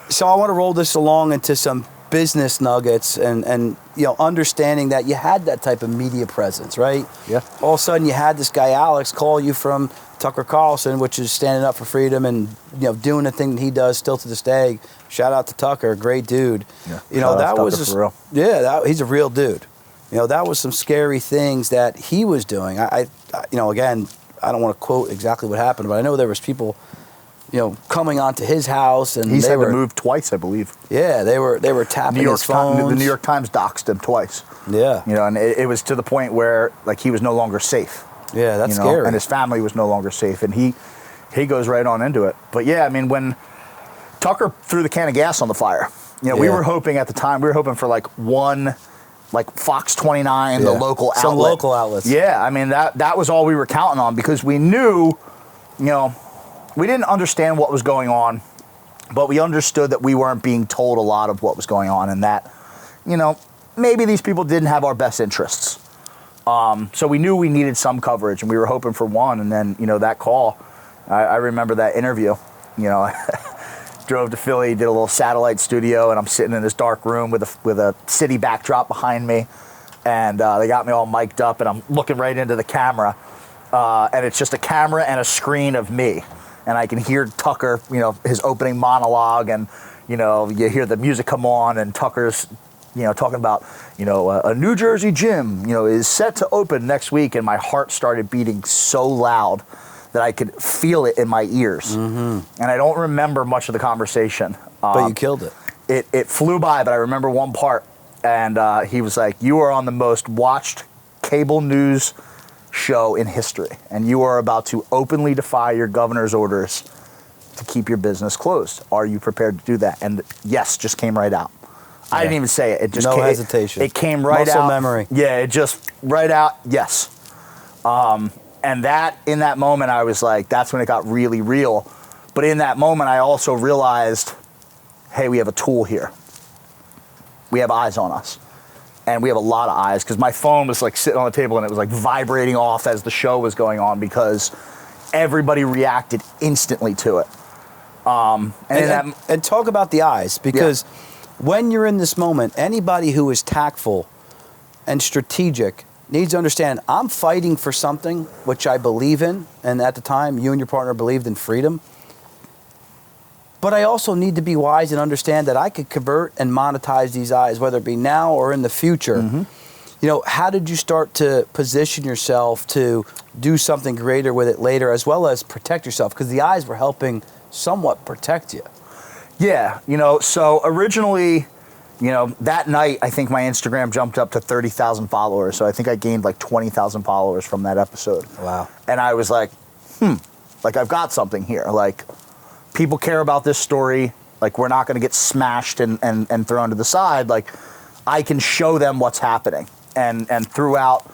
So I want to roll this along into some business nuggets and you know, understanding that you had that type of media presence, right? Yeah. All of a sudden you had this guy Alex call you from Tucker Carlson, which is standing up for freedom and, you know, doing the thing that he does still to this day. Shout out to Tucker, great dude. Yeah. You know, Shout out that to was Tucker just, for real. yeah, he's a real dude. You know, that was some scary things that he was doing. I you know, again, I don't want to quote exactly what happened, but I know there was people, you know, coming onto his house, and He's they had were to move twice, I believe. Yeah, they were tapping his phones. The New York Times doxed him twice. Yeah, You know, and it was to the point where, like, he was no longer safe. yeah, that's You know, scary. and his family was no longer safe, and he goes right on into it. But yeah, I mean, when Tucker threw the can of gas on the fire, you know, we Yeah. were hoping at the time, for like one, like Fox 29, the Yeah. local outlet. Some local outlets. Yeah, I mean, that was all we were counting on, because we knew, you know, we didn't understand what was going on, but we understood that we weren't being told a lot of what was going on, and that, you know, maybe these people didn't have our best interests. So we knew we needed some coverage, and we were hoping for one. And then, you know, that call, I remember that interview. You know, drove to Philly, did a little satellite studio, and I'm sitting in this dark room with a city backdrop behind me, and they got me all mic'd up, and I'm looking right into the camera, and it's just a camera and a screen of me, and I can hear Tucker, you know, his opening monologue, and, you know, you hear the music come on, and Tucker's, you know, talking about, you know, a New Jersey gym, you know, is set to open next week, and my heart started beating so loud that I could feel it in my ears. Mm-hmm. And I don't remember much of the conversation. But you killed it. It flew by, but I remember one part, and he was like, "You are on the most watched cable news show in history, and you are about to openly defy your governor's orders to keep your business closed. Are you prepared to do that?" And yes, just came right out. I didn't even say it. It just No came, hesitation. It came right Muscle out. memory. Yeah, it just right out. Yes. And in that moment, I was like, that's when it got really real. But in that moment, I also realized, hey, we have a tool here. We have eyes on us. And we have a lot of eyes, because my phone was like sitting on the table and it was like vibrating off as the show was going on, because everybody reacted instantly to it. And talk about the eyes, because when you're in this moment, anybody who is tactful and strategic needs to understand, I'm fighting for something which I believe in, and at the time, you and your partner believed in freedom. But I also need to be wise and understand that I could convert and monetize these eyes, whether it be now or in the future. Mm-hmm. You know, how did you start to position yourself to do something greater with it later, as well as protect yourself? Because the eyes were helping somewhat protect you. Yeah, you know, so originally, you know, that night, I think my Instagram jumped up to 30,000 followers. So I think I gained like 20,000 followers from that episode. Wow. And I was like, like I've got something here. Like, people care about this story. Like, we're not going to get smashed and thrown to the side. Like, I can show them what's happening. And throughout,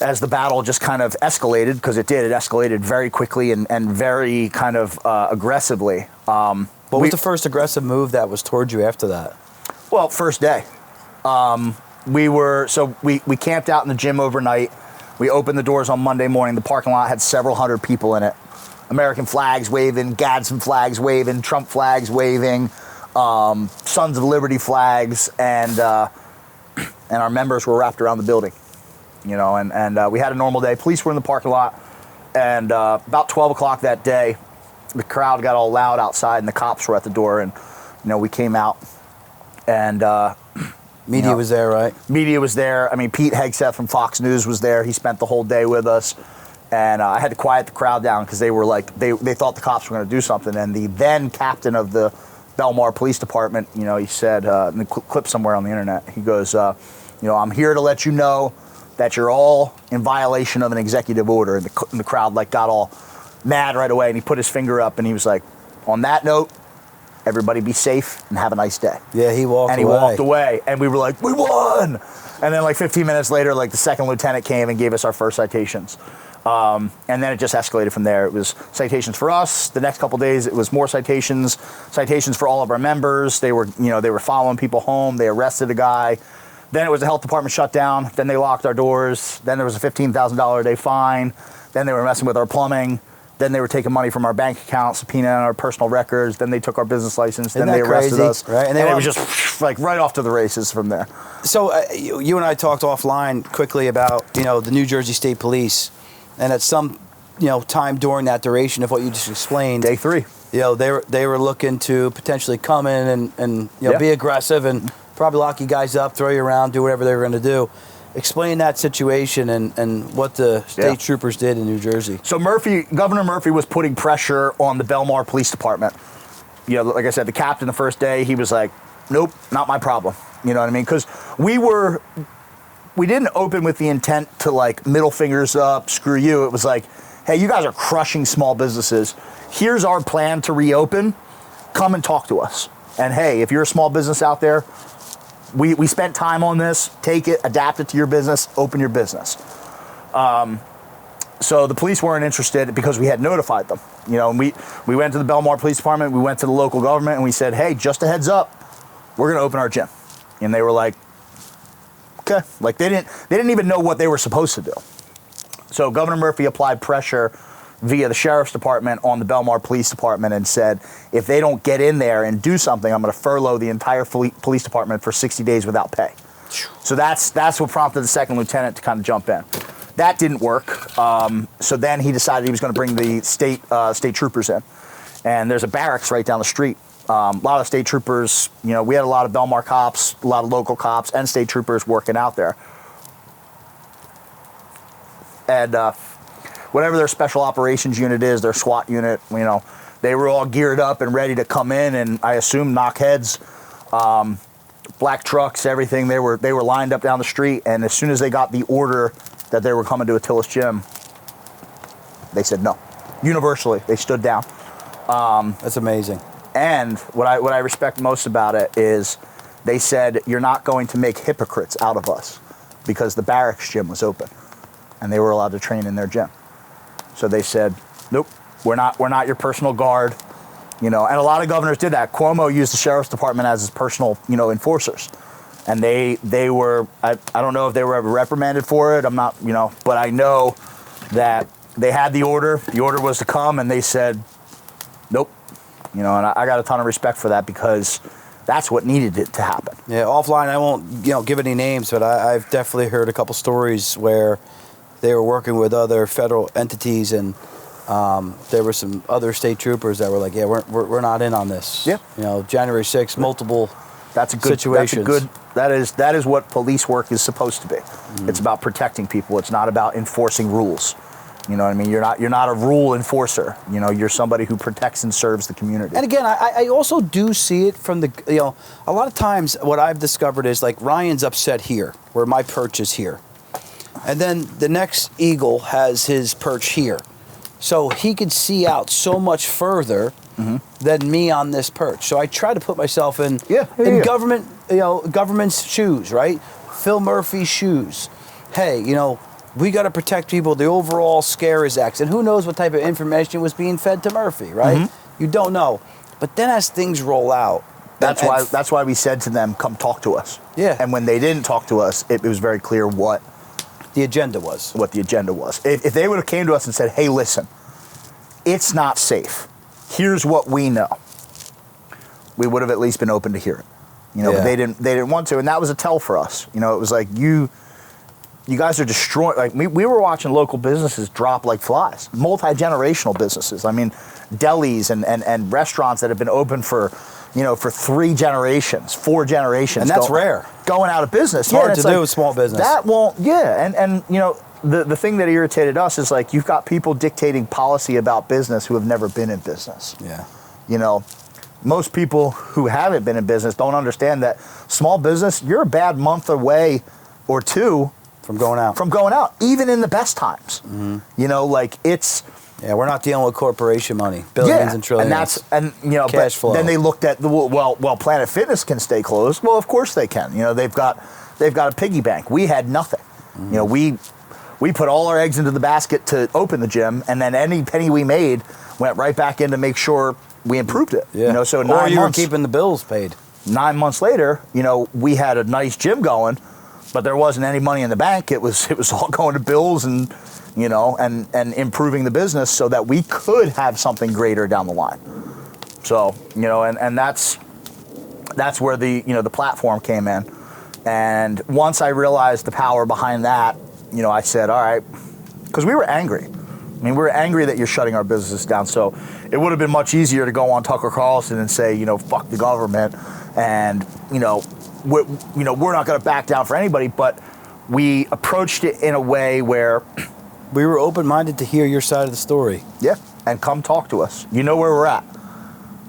as the battle just kind of escalated, because it escalated very quickly and very kind of aggressively. What was the first aggressive move that was towards you after that? Well, first day. We camped out in the gym overnight. We opened the doors on Monday morning. The parking lot had several hundred people in it. American flags waving, Gadsden flags waving, Trump flags waving, Sons of Liberty flags, and our members were wrapped around the building. You know, and we had a normal day. Police were in the parking lot, and about 12 o'clock that day, the crowd got all loud outside, and the cops were at the door, and, you know, we came out, and... Media was there, right? Media was there. I mean, Pete Hegseth from Fox News was there. He spent the whole day with us. And I had to quiet the crowd down, because they were like, they thought the cops were going to do something. And the then captain of the Bellmawr Police Department, you know, he said, in the clip somewhere on the internet, he goes, you know, I'm here to let you know that you're all in violation of an executive order. And the crowd like got all mad right away. And he put his finger up and he was like, on that note, everybody be safe and have a nice day. Yeah, he walked away. And he walked away. And we were like, we won! And then like 15 minutes later, like the second lieutenant came and gave us our first citations. And then it just escalated from there. It was citations for us. The next couple of days, it was more citations for all of our members. They were following people home. They arrested a guy. Then it was a health department shutdown. Then they locked our doors. Then there was a $15,000 a day fine. Then they were messing with our plumbing. Then they were taking money from our bank account, subpoenaing our personal records. Then they took our business license. Then they arrested us. Right? And it was just like right off to the races from there. So you and I talked offline quickly about, you know, the New Jersey State Police. And at some, you know, time during that duration of what you just explained, Day 3, you know, they were looking to potentially come in and you know, be aggressive and probably lock you guys up, throw you around, do whatever they were going to do. Explain that situation and what the state troopers did in New Jersey. So Governor Murphy was putting pressure on the Bellmawr Police Department. You know, like I said, the captain the first day, he was like, nope, not my problem. You know what I mean? Because we didn't open with the intent to like middle fingers up, screw you. It was like, hey, you guys are crushing small businesses. Here's our plan to reopen. Come and talk to us. And hey, if you're a small business out there, we spent time on this. Take it, adapt it to your business, open your business. So the police weren't interested because we had notified them. You know, and we went to the Bellmawr Police Department, we went to the local government, and we said, hey, just a heads up, we're going to open our gym. And they were like, okay. Like they didn't even know what they were supposed to do. So Governor Murphy applied pressure via the Sheriff's Department on the Bellmawr Police Department and said, if they don't get in there and do something, I'm going to furlough the entire police department for 60 days without pay. So that's what prompted the second lieutenant to kind of jump in. That didn't work. So then he decided he was going to bring the state troopers in. And there's a barracks right down the street. A lot of state troopers, you know, we had a lot of Bellmawr cops, a lot of local cops, and state troopers working out there. And whatever their special operations unit is, their SWAT unit, you know, they were all geared up and ready to come in and I assume knock heads. Black trucks, everything. They were lined up down the street, and as soon as they got the order that they were coming to Atilis Gym, they said no. Universally, they stood down. That's amazing. And what I respect most about it is they said, you're not going to make hypocrites out of us, because the barracks gym was open. and they were allowed to train in their gym. So they said, nope, we're not your personal guard. And a lot of governors did that. Cuomo used the sheriff's department as his personal, enforcers. And they were, I don't know if they were ever reprimanded for it. I'm not, but I know that they had the order. The order was to come, and they said, nope. And I got a ton of respect for that, because that's what needed it to happen. Yeah, offline, I won't, give any names, but I've definitely heard a couple stories where they were working with other federal entities, and there were some other state troopers that were like, yeah, we're not in on this. Yeah. January 6th, multiple That's a good situations. That is what police work is supposed to be. It's about protecting people. It's not about enforcing rules. You know what I mean? You're not a rule enforcer. You're somebody who protects and serves the community. And again, I also do see it from the, a lot of times what I've discovered is like Ryan's upset here, where my perch is here. And then the next eagle has his perch here. So he could see out so much further than me on this perch. So I try to put myself in government, government's shoes, right? Phil Murphy's shoes. Hey, we got to protect people. The overall scare is X. And who knows what type of information was being fed to Murphy, right? You don't know. But then as things roll out. That's why we said to them, come talk to us. Yeah. And when they didn't talk to us, it was very clear what the agenda was. If they would have came to us and said, hey, listen, it's not safe. Here's what we know. We would have at least been open to hear it. But they didn't want to. And that was a tell for us. It was like, you guys are destroying, like we were watching local businesses drop like flies, multi-generational businesses. I mean, delis and restaurants that have been open for 3 generations, 4 generations. And that's rare. Going out of business. It's hard to do with small business. That won't, and the thing that irritated us is like, you've got people dictating policy about business who have never been in business. Yeah. Most people who haven't been in business don't understand that small business, you're a bad month away or 2 from going out, even in the best times. It's... Yeah, we're not dealing with corporation money, billions and trillions. Cash flow. Then they looked at Planet Fitness can stay closed. Well, of course they can. They've got a piggy bank. We had nothing. We put all our eggs into the basket to open the gym, and then any penny we made went right back in to make sure we improved it. Yeah. So or you were keeping the bills paid. 9 months later, we had a nice gym going, but there wasn't any money in the bank. It was all going to bills and and improving the business so that we could have something greater down the line. So, and that's where the platform came in. And once I realized the power behind that, I said, all right, because we were angry. I mean, we were angry that you're shutting our businesses down. So it would have been much easier to go on Tucker Carlson and say, fuck the government, and we're not going to back down for anybody. But we approached it in a way where we were open-minded to hear your side of the story. Yeah, and come talk to us. You know where we're at.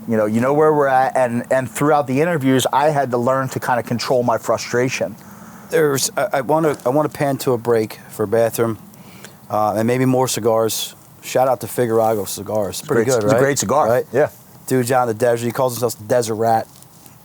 You know where we're at, and throughout the interviews, I had to learn to kind of control my frustration. I want to pan to a break for a bathroom, and maybe more cigars. Shout out to Figurago Cigars. Pretty good, right? It's a great cigar, right? Yeah. Dude's out in the desert. He calls himself the Desert Rat.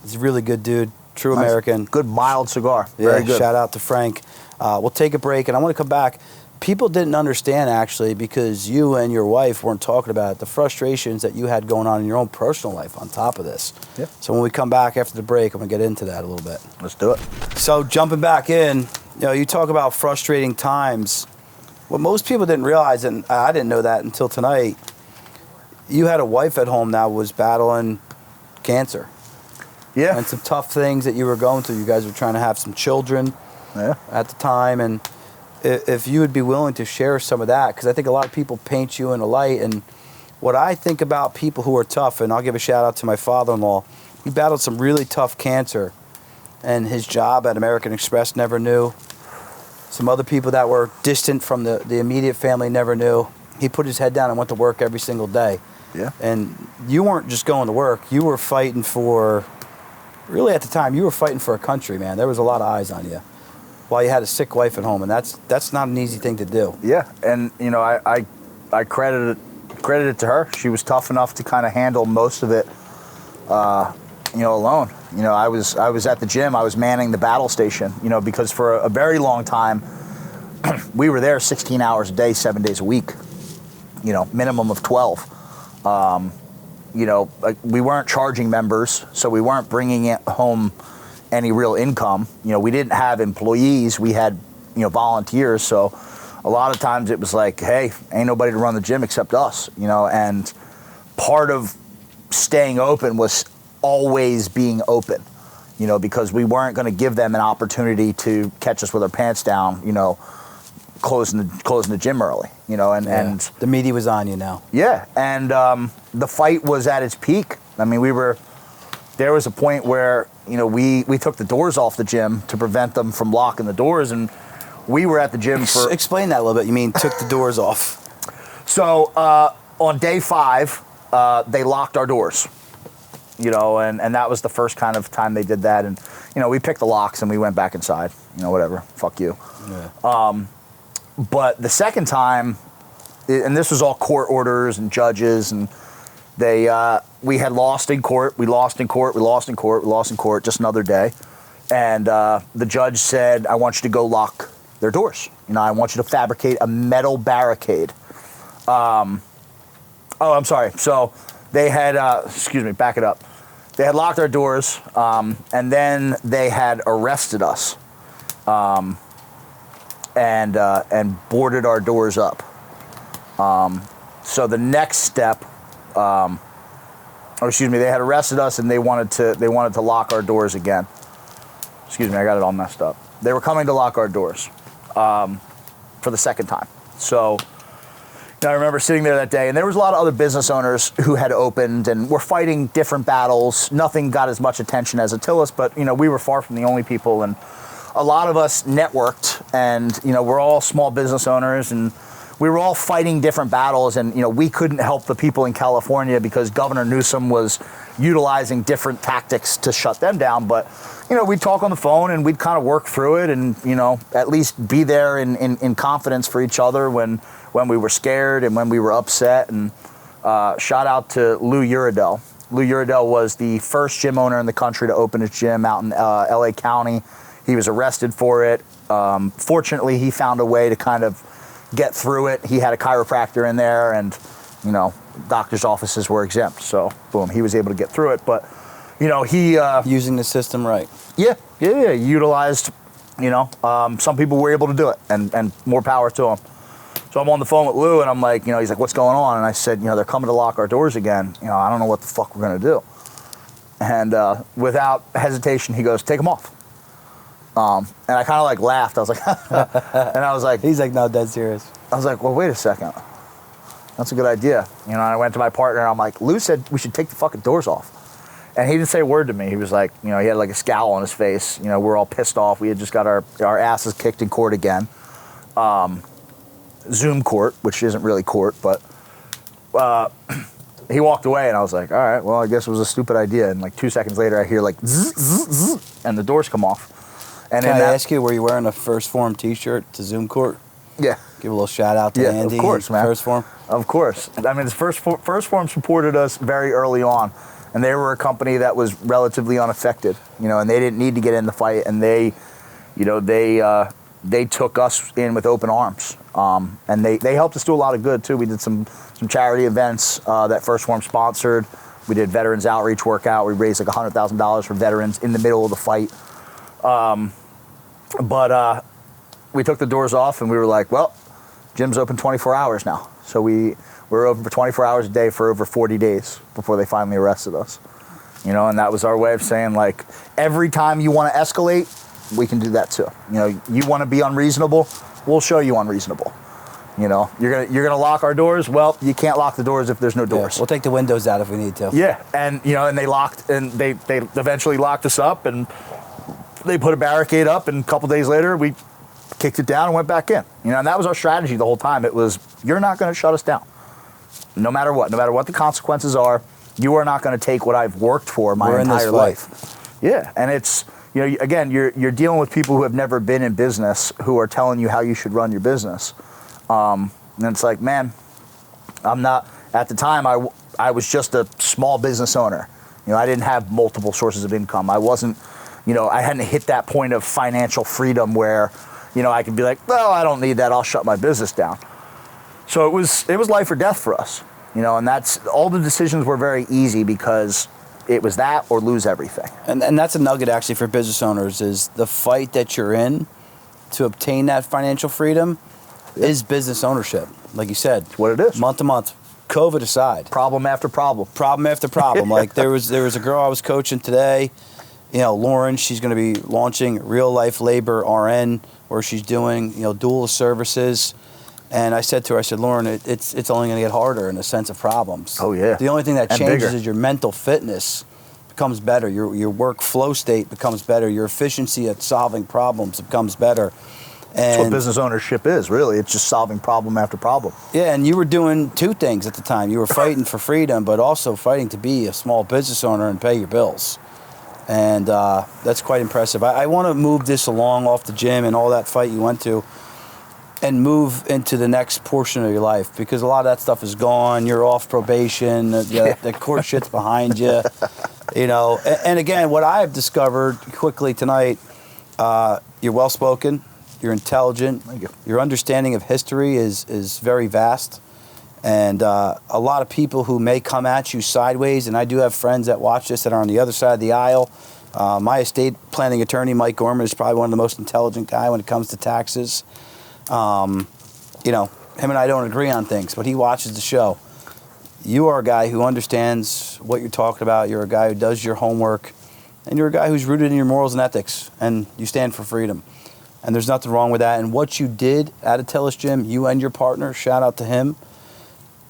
He's a really good dude. True nice. American. Good, mild cigar. Yeah, very good. Shout out to Frank. We'll take a break, and I want to come back. People didn't understand, actually, because you and your wife weren't talking about it, the frustrations that you had going on in your own personal life on top of this. Yeah. So when we come back after the break, I'm going to get into that a little bit. Let's do it. So jumping back in, you talk about frustrating times. What most people didn't realize, and I didn't know that until tonight, you had a wife at home that was battling cancer. Yeah. And some tough things that you were going through. You guys were trying to have some children at the time, and if you would be willing to share some of that, because I think a lot of people paint you in a light. And what I think about people who are tough, and I'll give a shout out to my father-in-law, he battled some really tough cancer, and his job at American Express never knew. Some other people that were distant from the immediate family never knew. He put his head down and went to work every single day. Yeah. And you weren't just going to work. You were fighting for, really at the time, you were fighting for a country, man. There was a lot of eyes on you while you had a sick wife at home, and that's not an easy thing to do. Yeah, and I credit it to her. She was tough enough to kind of handle most of it, alone. I was at the gym. I was manning the battle station, because for a very long time, we were there 16 hours a day, 7 days a week, minimum of 12. We weren't charging members, so we weren't bringing it home any real income. We didn't have employees. We had, volunteers. So a lot of times it was like, hey, ain't nobody to run the gym except us, and part of staying open was always being open, because we weren't going to give them an opportunity to catch us with our pants down, closing the gym early, and the media was on you now. Yeah, and the fight was at its peak. I mean, there was a point where, we took the doors off the gym to prevent them from locking the doors, and we were at the gym for... Explain that a little bit. You mean took the doors off? So, on day 5, they locked our doors, and that was the first kind of time they did that, and, we picked the locks and we went back inside, whatever, fuck you. Yeah. But the second time, and this was all court orders and judges, and we had lost in court, we lost in court, just another day. And the judge said, I want you to go lock their doors. I want you to fabricate a metal barricade. I'm sorry. So they had, back it up. They had locked our doors, and then they had arrested us. And boarded our doors up. So the next step, they had arrested us and they wanted to lock our doors again. Excuse me, I got it all messed up. They were coming to lock our doors for the second time. So I remember sitting there that day, and there was a lot of other business owners who had opened and were fighting different battles. Nothing got as much attention as Atilis, but we were far from the only people, and a lot of us networked, and we're all small business owners, and we were all fighting different battles, and we couldn't help the people in California because Governor Newsom was utilizing different tactics to shut them down. But we'd talk on the phone and we'd kind of work through it, and at least be there in confidence for each other when we were scared and when we were upset. And shout out to Lou Uridell. Lou Uridell was the first gym owner in the country to open his gym out in LA County. He was arrested for it. Fortunately, he found a way to kind of get through it. He had a chiropractor in there, and, doctors' offices were exempt. So, boom, he was able to get through it. But, he... using the system right. Yeah. Utilized, some people were able to do it, and more power to them. So I'm on the phone with Lou, and I'm like, he's like, what's going on? And I said, they're coming to lock our doors again. I don't know what the fuck we're going to do. And without hesitation, he goes, take them off. And I kind of like laughed. I was like, and I was like, he's like, no, dead serious. I was like, well, wait a second. That's a good idea. And I went to my partner, and I'm like, Lou said we should take the fucking doors off. And he didn't say a word to me. He was like, he had like a scowl on his face. We're all pissed off. We had just got our asses kicked in court again. Zoom court, which isn't really court, but he walked away, and I was like, all right, well, I guess it was a stupid idea. And like 2 seconds later, I hear like zzz, zzz, zzz, and the doors come off. And Can I ask you, were you wearing a First Phorm t-shirt to Zoom court? Yeah. Give a little shout out to Andy. Of course, man. First Phorm. Of course. I mean, First Phorm supported us very early on, and they were a company that was relatively unaffected, and they didn't need to get in the fight, and they took us in with open arms, and they helped us do a lot of good too. We did some charity events that First Phorm sponsored. We did veterans outreach workout. We raised like $100,000 for veterans in the middle of the fight. But we took the doors off, and we were like, well, gym's open 24 hours now. So we were open for 24 hours a day for over 40 days before they finally arrested us. And that was our way of saying, like, every time you want to escalate, we can do that too. You want to be unreasonable, we'll show you unreasonable. You're gonna lock our doors. Well, you can't lock the doors if there's no doors. Yeah, we'll take the windows out if we need to. Yeah, and and they eventually locked us up, and they put a barricade up, and a couple days later we kicked it down and went back in. And that was our strategy the whole time. It was, you're not going to shut us down, no matter what the consequences are. You are not going to take what I've worked for my entire life. Yeah, and it's again, you're dealing with people who have never been in business, who are telling you how you should run your business. And it's like, man, I'm not, at the time, I was just a small business owner. I didn't have multiple sources of income. I wasn't, I hadn't hit that point of financial freedom where, I could be like, well, I don't need that. I'll shut my business down. So it was life or death for us, and that's all the decisions were very easy because it was that or lose everything. And that's a nugget actually for business owners is the fight that you're in to obtain that financial freedom is business ownership. Like you said, It's what it is. Month to month, COVID aside. Problem after problem. Problem after problem. Like there was a girl I was coaching today, Lauren, she's going to be launching Real Life Labor RN where she's doing, dual services. And I said to her, Lauren, it's only going to get harder in the sense of problems. Oh, yeah. The only thing that And changes bigger. is your mental fitness becomes better. Your work flow state becomes better. Your efficiency at solving problems becomes better. That's what And business ownership is, really. It's just solving problem after problem. yeah, and you were doing two things at the time. You were fighting for freedom, but also fighting to be a small business owner and pay your bills. And that's quite impressive. I want to move this along off the gym and all that fight you went to and move into the next portion of your life because a lot of that stuff is gone. You're off probation. The court shit's behind you. And again, what I've discovered quickly tonight, you're well-spoken. You're intelligent. Thank you. Your understanding of history is very vast. And a lot of people who may come at you sideways, and I do have friends that watch this that are on the other side of the aisle. My estate planning attorney, Mike Gorman, is probably one of the most intelligent guy when it comes to taxes. Him and I don't agree on things, but he watches the show. You are a guy who understands what you're talking about. You're a guy who does your homework, and you're a guy who's rooted in your morals and ethics, and you stand for freedom. And there's nothing wrong with that. And what you did at Atilis Gym, you and your partner, shout out to him.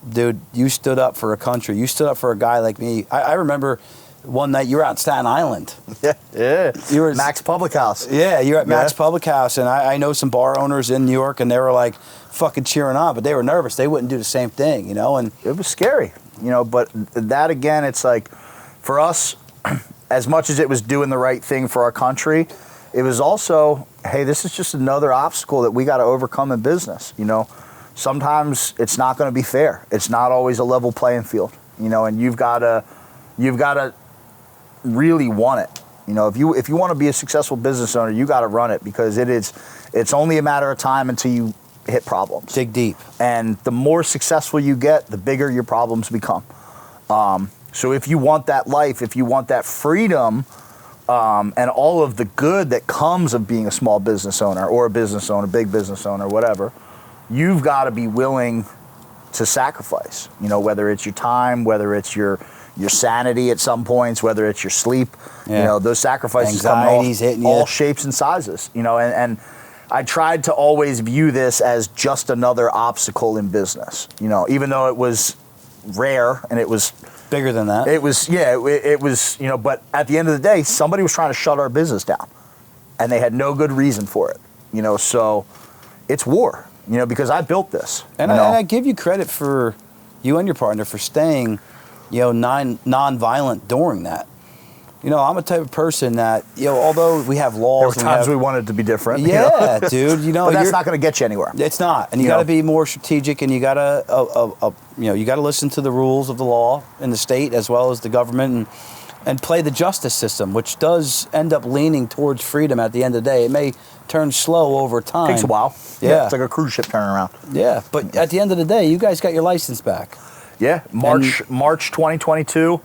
Dude, you stood up for a country. You stood up for a guy like me. I remember one night you were out in Staten Island. Yeah. You were Max Public House. Yeah, you're at Max Yeah. Public House, and I know some bar owners in New York, and they were like fucking cheering on, but they were nervous. They wouldn't do the same thing, and It was scary, but that again, it's like for us, as much as it was doing the right thing for our country, it was also, hey, this is just another obstacle that we got to overcome in business. Sometimes it's not going to be fair. It's not always a level playing field. And you've got to really want it. If you want to be a successful business owner, you got to run it because it's only a matter of time until you hit problems. dig deep. And the more successful you get, the bigger your problems become. So if you want that life, if you want that freedom, and all of the good that comes of being a small business owner or a business owner, big business owner, whatever, you've got to be willing to sacrifice, whether it's your time, whether it's your sanity at some points, whether it's your sleep, those sacrifices Anxieties come in hitting you. all shapes and sizes, and I tried to always view this as just another obstacle in business, even though it was rare and it was Bigger than that. it was, but at the end of the day, somebody was trying to shut our business down and they had no good reason for it, so it's war, because I built this. And I give you credit for you and your partner for staying, non-violent during that. I'm a type of person that, although we have There were laws. times we wanted to be different. Yeah, dude. But that's not going to get you anywhere. It's not, and you got to be more strategic, and you got to, you got to listen to the rules of the law in the state as well as the government, and play the justice system, which does end up leaning towards freedom at the end of the day. It may turn slow over time. Takes a while. Yeah. It's like a cruise ship turning around. Yeah, but at the end of the day, you guys got your license back. Yeah, March 2022.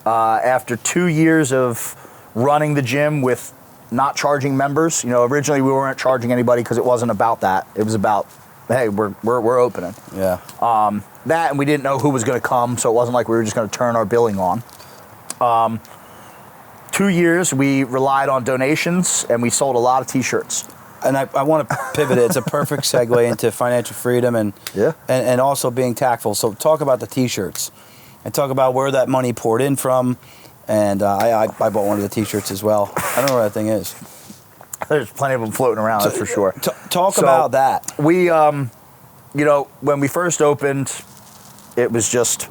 After 2 years of running the gym with not charging members, originally we weren't charging anybody because it wasn't about that. It was about, hey, we're opening. Yeah. That, and we didn't know who was going to come, so it wasn't like we were just going to turn our billing on. 2 years, we relied on donations, and we sold a lot of T-shirts. And I want to pivot it. It's a perfect segue into financial freedom and also being tactful. So talk about the T-shirts and talk about where that money poured in from. And I bought one of the T-shirts as well. I don't know where that thing is. There's plenty of them floating around, that's for sure. Talk about that. We, when we first opened, it was just,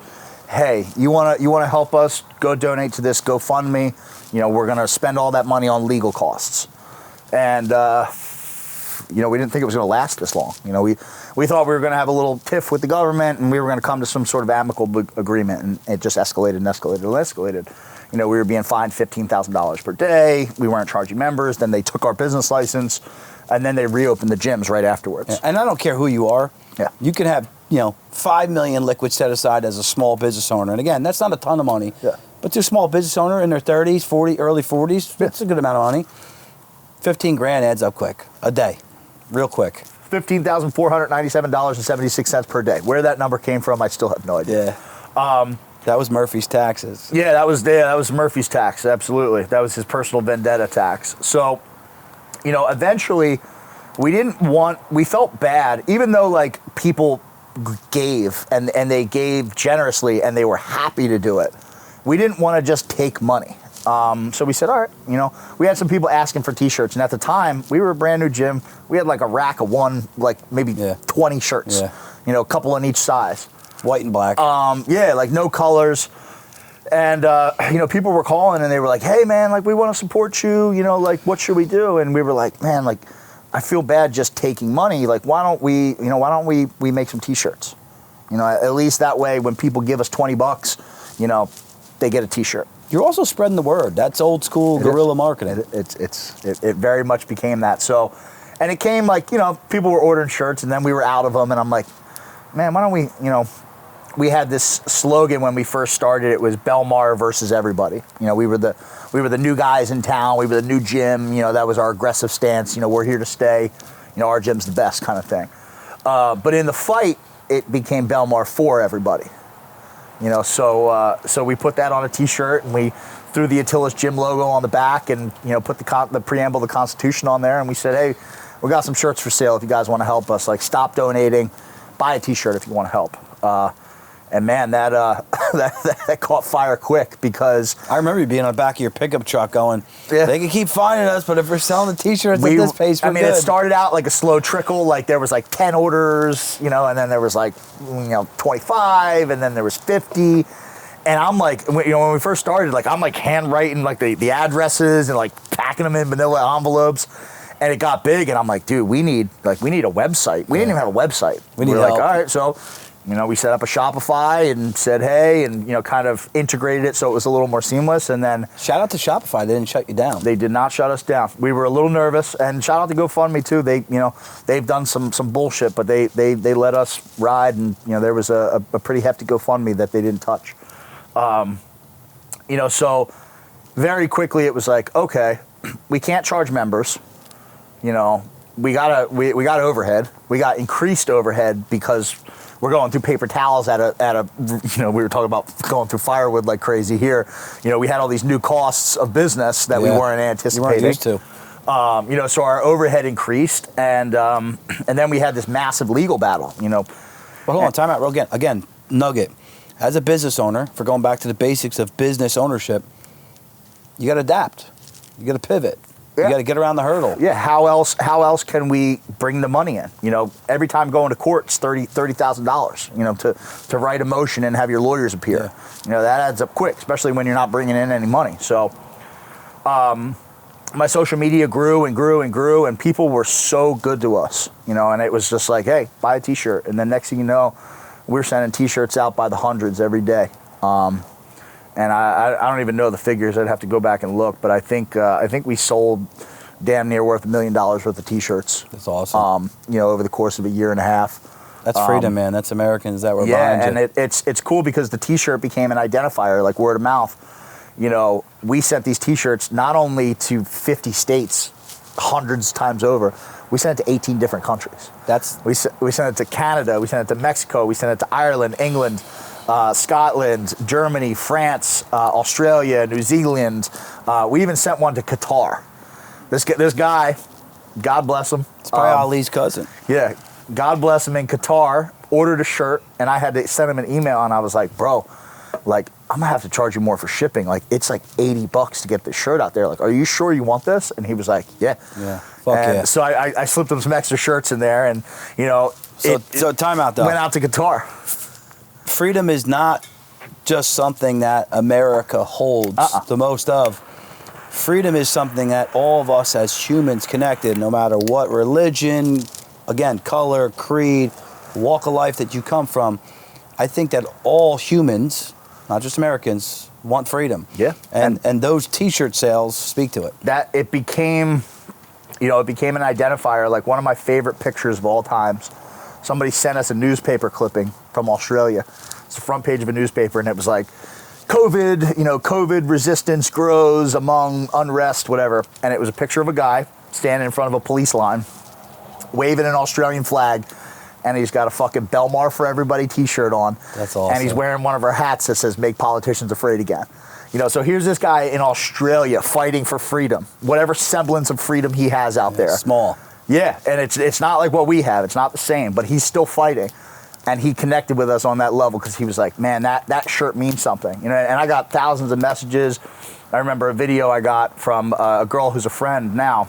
hey, you wanna help us? Go donate to this GoFundMe. We're gonna spend all that money on legal costs. And we didn't think it was going to last this long. We thought we were going to have a little tiff with the government and we were going to come to some sort of amicable agreement, and it just escalated and escalated and escalated. we were being fined $15,000 per day. We weren't charging members. Then they took our business license, and then they reopened the gyms right afterwards. And I don't care who you are. Yeah. You can have, $5 million liquid set aside as a small business owner. And again, that's not a ton of money. Yeah. But to a small business owner in their 30s, 40, early 40s, that's a good amount of money. 15 grand adds up quick. A day. Real quick. $15,497.76 per day. Where that number came from, I still have no idea. Yeah. That was Murphy's taxes. Yeah, that was Murphy's tax. Absolutely. That was his personal vendetta tax. So, eventually we felt bad, even though like people gave and they gave generously and they were happy to do it. We didn't want to just take money. So we said, all right, we had some people asking for t-shirts, and at the time we were a brand new gym. We had like a rack of maybe 20 shirts, a couple in each size. White and black. Like no colors. And, people were calling and they were like, hey man, like we want to support you, like what should we do? And we were like, man, like I feel bad just taking money. Like, why don't we make some t-shirts? At least that way when people give us $20, they get a t-shirt. You're also spreading the word. That's old school guerrilla marketing. It very much became that. So, and it came like, people were ordering shirts and then we were out of them. And I'm like, man, why don't we, we had this slogan when we first started. It was Bellmawr versus everybody. We were the new guys in town. We were the new gym. That was our aggressive stance. We're here to stay. Our gym's the best kind of thing. But in the fight, it became Bellmawr for everybody. So we put that on a t-shirt and we threw the Atilis Gym logo on the back and, put the preamble of the Constitution on there. And we said, hey, we got some shirts for sale if you guys want to help us. Like, stop donating, buy a t-shirt if you want to help. And man, that caught fire quick because I remember you being on the back of your pickup truck going, they can keep finding us, but if we're selling the t-shirts at this pace, we're good. It started out like a slow trickle. Like there was like 10 orders, and then there was like, 25, and then there was 50. And I'm like, when we first started, like I'm like handwriting like the addresses and like packing them in manila envelopes. And it got big, and I'm like, dude, we need a website. We didn't even have a website. We need like, help. all right, so we set up a Shopify and said, hey, and, kind of integrated it so it was a little more seamless. And then shout out to Shopify. They didn't shut you down. They did not shut us down. We were a little nervous, and shout out to GoFundMe too. They, they've done some bullshit, but they let us ride, and, there was a pretty hefty GoFundMe that they didn't touch. So very quickly it was like, okay, we can't charge members. We got overhead. We got increased overhead because we're going through paper towels at a we were talking about going through firewood like crazy here. We had all these new costs of business that we weren't anticipating. You weren't used to. So our overhead increased, and then we had this massive legal battle. But hold on, time out again, nugget. As a business owner, for going back to the basics of business ownership, you got to adapt. You got to pivot. You got to get around the hurdle. Yeah. How else can we bring the money in? Every time going to court, it's $30,000. To write a motion and have your lawyers appear. Yeah. That adds up quick, especially when you're not bringing in any money. So, my social media grew and grew and grew, and people were so good to us. And it was just like, hey, buy a t-shirt, and then next thing you know, we're sending t-shirts out by the hundreds every day. And I don't even know the figures. I'd have to go back and look. But I think we sold damn near worth $1 million worth of t-shirts. That's awesome. Over the course of a year and a half. That's freedom, man. That's Americans that were behind you. Yeah, and it's cool because the t-shirt became an identifier, like word of mouth. We sent these t-shirts not only to 50 states, hundreds of times over. We sent it to 18 different countries. We sent it to Canada. We sent it to Mexico. We sent it to Ireland, England, Scotland, Germany, France, Australia, New Zealand. We even sent one to Qatar. This guy, God bless him. It's probably Ali's cousin. Yeah, God bless him, in Qatar, ordered a shirt, and I had to send him an email, and I was like, bro, like, I'm gonna have to charge you more for shipping. Like, it's like $80 to get this shirt out there. Like, are you sure you want this? And he was like, yeah. Yeah. Fuck yeah. So I slipped him some extra shirts in there, and So time out though. Went out to Qatar. Freedom is not just something that America holds the most of. Freedom is something that all of us as humans connected, no matter what religion, again, color, creed, walk of life that you come from. I think that all humans, not just Americans, want freedom. Yeah. And those T-shirt sales speak to it. That it became an identifier. Like one of my favorite pictures of all times, somebody sent us a newspaper clipping from Australia. It's the front page of a newspaper, and it was like, COVID resistance grows among unrest, whatever. And it was a picture of a guy standing in front of a police line, waving an Australian flag, and he's got a fucking Bellmawr for everybody t-shirt on. That's awesome. And he's wearing one of our hats that says, "Make politicians afraid again." So here's this guy in Australia fighting for freedom, whatever semblance of freedom he has out there. Small. Yeah, and it's not like what we have. It's not the same, but he's still fighting. And he connected with us on that level because he was like, man, that shirt means something. And I got thousands of messages. I remember a video I got from a girl who's a friend now,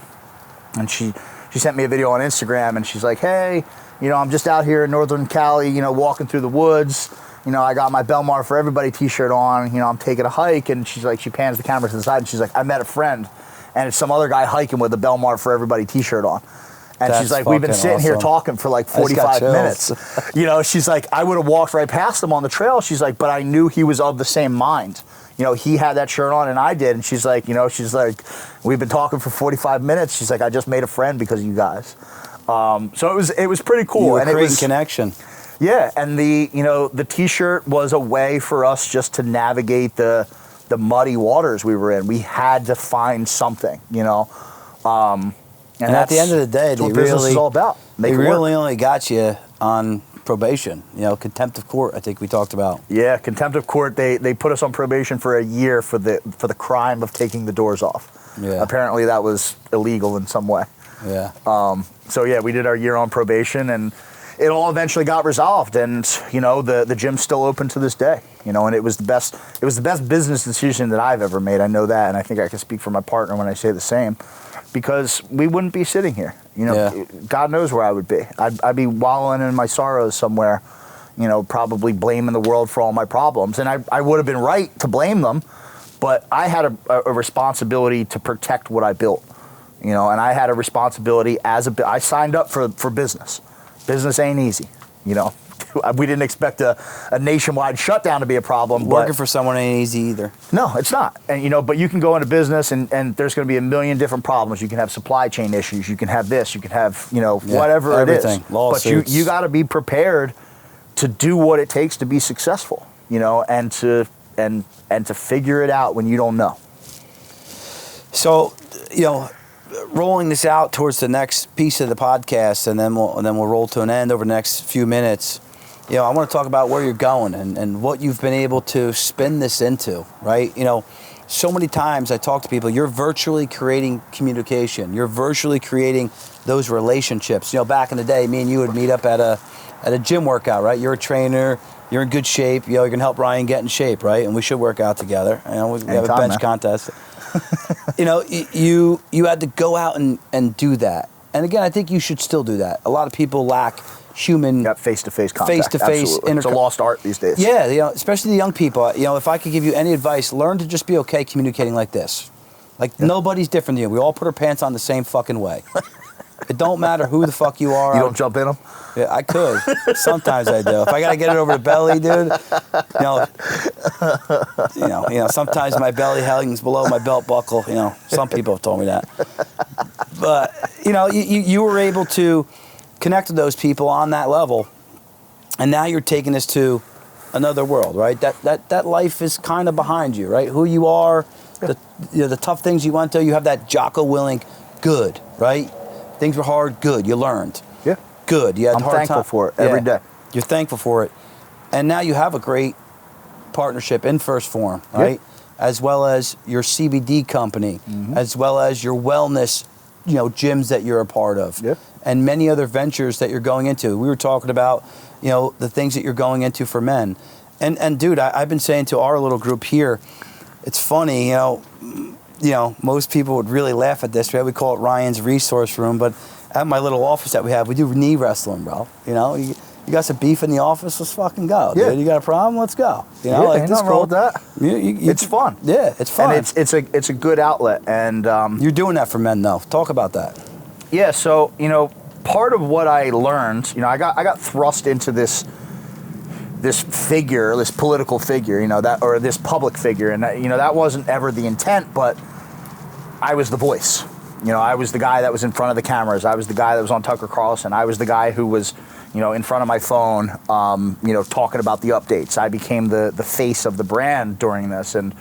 and she sent me a video on Instagram, and she's like, hey, I'm just out here in Northern Cali, walking through the woods. I got my Bellmawr for everybody t-shirt on. I'm taking a hike, and she's like, she pans the camera to the side, and she's like, I met a friend, and it's some other guy hiking with a Bellmawr for everybody t-shirt on. And That's she's like, we've been sitting here talking for like 45 minutes. She's like, I would have walked right past him on the trail. She's like, but I knew he was of the same mind. He had that shirt on and I did. And she's like, we've been talking for 45 minutes. She's like, I just made a friend because of you guys. So it was pretty cool. You were and creating connection. Yeah. And the t-shirt was a way for us just to navigate the muddy waters we were in. We had to find something, And at the end of the day, that's what business is all about. They really only got you on probation. Contempt of court, I think we talked about. Yeah, contempt of court. They put us on probation for a year for the crime of taking the doors off. Yeah. Apparently that was illegal in some way. Yeah. So yeah, we did our year on probation, and it all eventually got resolved. And the gym's still open to this day. And it was the best business decision that I've ever made. I know that, and I think I can speak for my partner when I say the same. Because we wouldn't be sitting here. God knows where I would be. I'd be wallowing in my sorrows somewhere, probably blaming the world for all my problems. And I would have been right to blame them, but I had a responsibility to protect what I built, and I had a responsibility I signed up for business. Business ain't easy, We didn't expect a nationwide shutdown to be a problem. Working for someone ain't easy either. No, it's not. And but you can go into business and there's going to be a million different problems. You can have supply chain issues. You can have this. You can have whatever everything. it is. Lawsuits. But you got to be prepared to do what it takes to be successful. And to figure it out when you don't know. So, rolling this out towards the next piece of the podcast, and then we'll roll to an end over the next few minutes. I want to talk about where you're going and what you've been able to spin this into, right? So many times I talk to people, you're virtually creating communication. You're virtually creating those relationships. Back in the day, me and you would meet up at a gym workout, right? You're a trainer, you're in good shape, you're going to help Ryan get in shape, right? And we should work out together. We have a bench contest. You had to go out and do that. And again, I think you should still do that. A lot of people lack human... Got face-to-face contact. Face-to-face... It's a lost art these days. Yeah, especially the young people. If I could give you any advice, learn to just be okay communicating like this. Nobody's different than you. We all put our pants on the same fucking way. It don't matter who the fuck you are. You don't jump in them? Yeah, I could. Sometimes I do. If I got to get it over the belly, dude, sometimes my belly hangs below my belt buckle. Some people have told me that. But, you were able to connect with those people on that level, and now you're taking this to another world, right? That life is kind of behind you, right? Who you are, the tough things you went through. You have that Jocko Willink, good, right? Things were hard, good. You learned. Yeah. Good. You had I'm thankful for it every day. You're thankful for it. And now you have a great partnership in Phorm, right? Yeah. As well as your CBD company, as well as your wellness, gyms that you're a part of. Yeah. And many other ventures that you're going into. We were talking about, the things that you're going into for men. And dude, I've been saying to our little group here, it's funny, most people would really laugh at this, right? We call it Ryan's resource room, but at my little office that we have, we do knee wrestling, bro. You got some beef in the office, let's fucking go. Yeah. Dude. You got a problem? Let's go. Ain't nothing wrong with that. It's fun. Yeah, it's fun. And it's a good outlet. And you're doing that for men, though. Talk about that. Yeah, so, part of what I learned, I got thrust into this this figure, this political figure, or this public figure. And, that wasn't ever the intent, but I was the voice. I was the guy that was in front of the cameras. I was the guy that was on Tucker Carlson. I was the guy who was, in front of my phone, talking about the updates. I became the face of the brand during this. And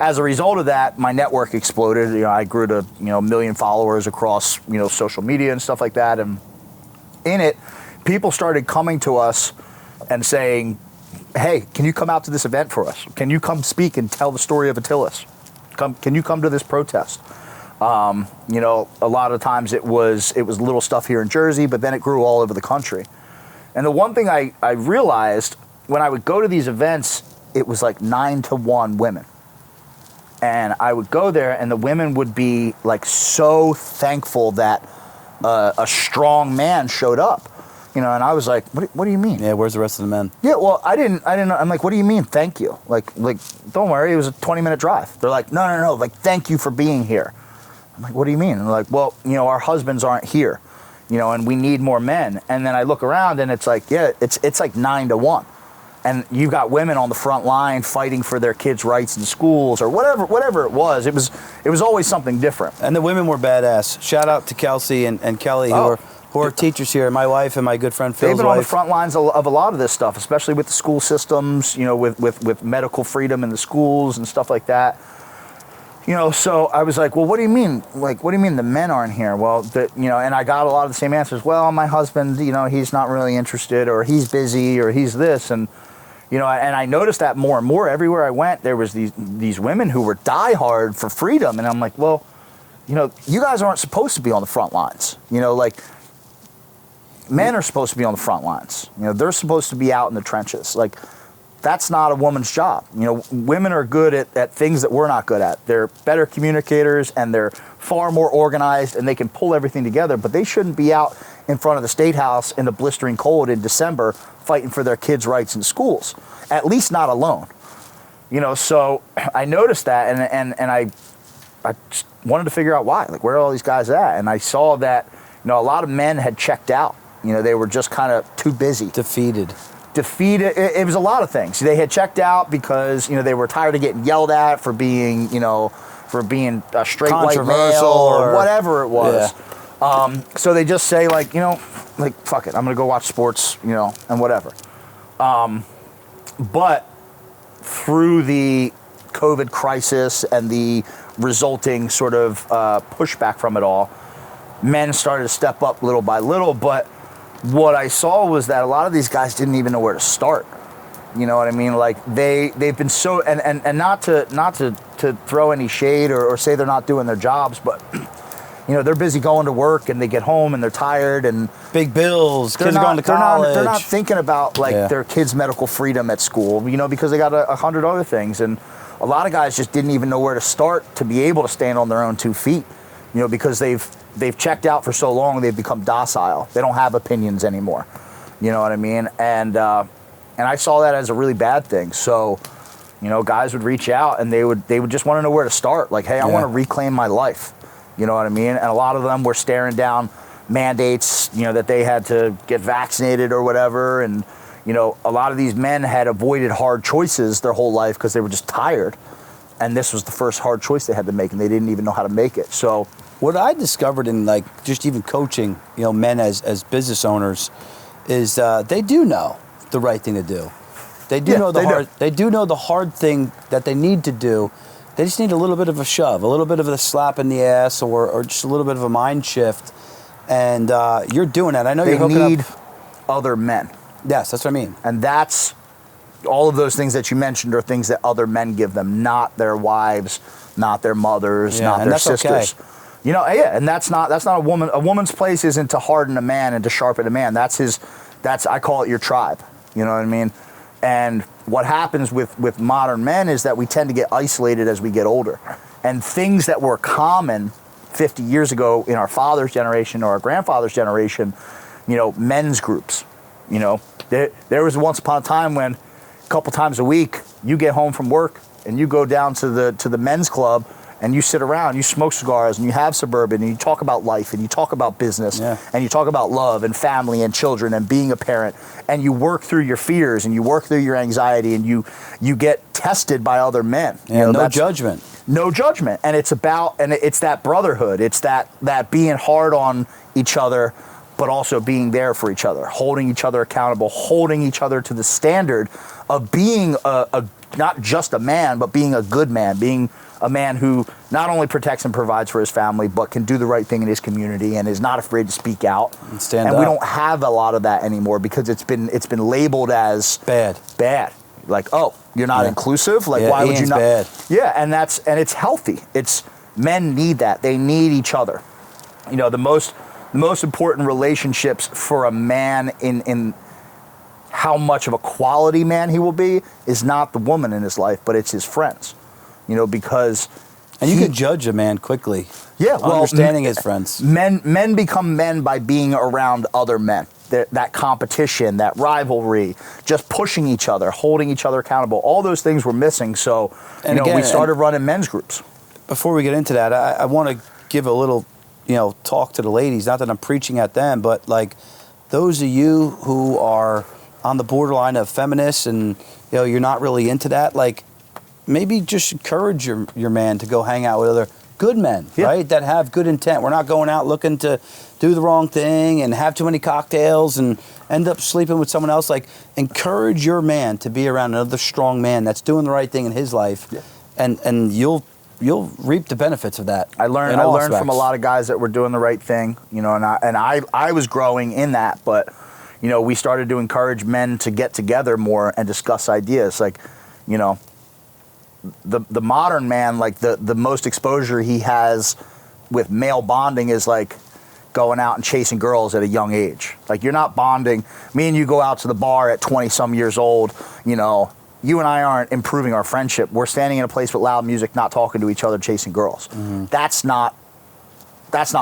as a result of that, my network exploded. I grew to, 1 million followers across, social media and stuff like that. And in it, people started coming to us and saying, hey, can you come out to this event for us? Can you come speak and tell the story of Atilis? Can you come to this protest? A lot of times it was little stuff here in Jersey, but then it grew all over the country. And the one thing I realized when I would go to these events, it was like 9-to-1 women. And I would go there and the women would be like so thankful that a strong man showed up. And I was like, what do you mean? Yeah, where's the rest of the men? Yeah, well, I didn't know. I'm like, what do you mean, thank you? Like, don't worry, it was a 20-minute drive. They're like, no, like, thank you for being here. I'm like, what do you mean? And they're like, well, our husbands aren't here, and we need more men. And then I look around and it's like, yeah, it's like 9-to-1. And you've got women on the front line fighting for their kids' rights in schools or whatever it was. It was always something different. And the women were badass. Shout out to Kelsey and Kelly, who are teachers here. My wife and my good friend Phil's They've been wife. on the front lines of a lot of this stuff, especially with the school systems, with medical freedom in the schools and stuff like that. So I was like, well, what do you mean? Like, what do you mean the men aren't here? Well, and I got a lot of the same answers. Well, my husband, he's not really interested, or he's busy, or he's this. And, and I noticed that more and more everywhere I went, there was these women who were diehard for freedom. And I'm like, well, you guys aren't supposed to be on the front lines. Men are supposed to be on the front lines. They're supposed to be out in the trenches. Like, that's not a woman's job. Women are good at things that we're not good at. They're better communicators and they're far more organized and they can pull everything together, but they shouldn't be out in front of the State House in the blistering cold in December fighting for their kids' rights in schools, at least not alone. So I noticed that and I just wanted to figure out why. Like, where are all these guys at? And I saw that, a lot of men had checked out. They were just kind of too busy. Defeated. It was a lot of things. They had checked out because, they were tired of getting yelled at for being a straight white male or whatever it was. Yeah. So they just say like, fuck it, I'm going to go watch sports, and whatever. But through the COVID crisis and the resulting sort of pushback from it all, men started to step up little by little, but what I saw was that a lot of these guys didn't even know where to start. You know what I mean? Like they've been so, and not to throw any shade or say they're not doing their jobs, but they're busy going to work and they get home and they're tired and big bills, kids are going to college. They're not thinking about their kids' medical freedom at school, because they got 100 other things. And a lot of guys just didn't even know where to start to be able to stand on their own 2 feet, because they've checked out for so long, they've become docile. They don't have opinions anymore. You know what I mean? And I saw that as a really bad thing. So, guys would reach out and they would just want to know where to start. Like, hey, I want to reclaim my life. You know what I mean? And a lot of them were staring down mandates, that they had to get vaccinated or whatever. And, a lot of these men had avoided hard choices their whole life because they were just tired. And this was the first hard choice they had to make, and they didn't even know how to make it. So what I discovered in just even coaching, men as business owners, is they do know the right thing to do. They do know they do know the hard thing that they need to do. They just need a little bit of a shove, a little bit of a slap in the ass, or just a little bit of a mind shift. And you're doing that. I know you're hooking up. They need other men. Yes, that's what I mean. And that's all of those things that you mentioned are things that other men give them, not their wives, not their mothers, not their sisters. Okay. And that's not a woman. A woman's place isn't to harden a man and to sharpen a man. I call it your tribe. You know what I mean? And what happens with modern men is that we tend to get isolated as we get older. And things that were common 50 years ago in our father's generation or our grandfather's generation, men's groups, there was once upon a time when a couple times a week you get home from work and you go down to the men's club and you sit around, you smoke cigars, and you have Suburban, and you talk about life, and you talk about business, and you talk about love and family and children and being a parent, and you work through your fears and you work through your anxiety, and you get tested by other men. Yeah, no judgment. No judgment. And it's that brotherhood. It's that being hard on each other, but also being there for each other, holding each other accountable, holding each other to the standard of being not just a man, but being a good man, being a man who not only protects and provides for his family, but can do the right thing in his community and is not afraid to speak out. And stand up. And we don't have a lot of that anymore because it's been labeled as bad. Like, oh, you're not inclusive. Like, why would you not? Bad. Yeah, and it's healthy. Men need that. They need each other. The most important relationships for a man in how much of a quality man he will be is not the woman in his life, but it's his friends. Because... And you can judge a man quickly. Yeah, well... Understanding his friends. Men become men by being around other men. That competition, that rivalry, just pushing each other, holding each other accountable. All those things were missing, so we started running men's groups. Before we get into that, I want to give a little, talk to the ladies. Not that I'm preaching at them, but like those of you who are on the borderline of feminists and you're not really into that, like maybe just encourage your man to go hang out with other good men, right? That have good intent. We're not going out looking to do the wrong thing and have too many cocktails and end up sleeping with someone else. Like, encourage your man to be around another strong man that's doing the right thing in his life, and you'll reap the benefits of that. I learned from a lot of guys that were doing the right thing, and I was growing in that, but we started to encourage men to get together more and discuss ideas. Like, the modern man, like the most exposure he has with male bonding is like going out and chasing girls at a young age. Like, you're not bonding. Me and you go out to the bar at 20 some years old, you and I aren't improving our friendship. We're standing in a place with loud music, not talking to each other, chasing girls. Mm-hmm. That's not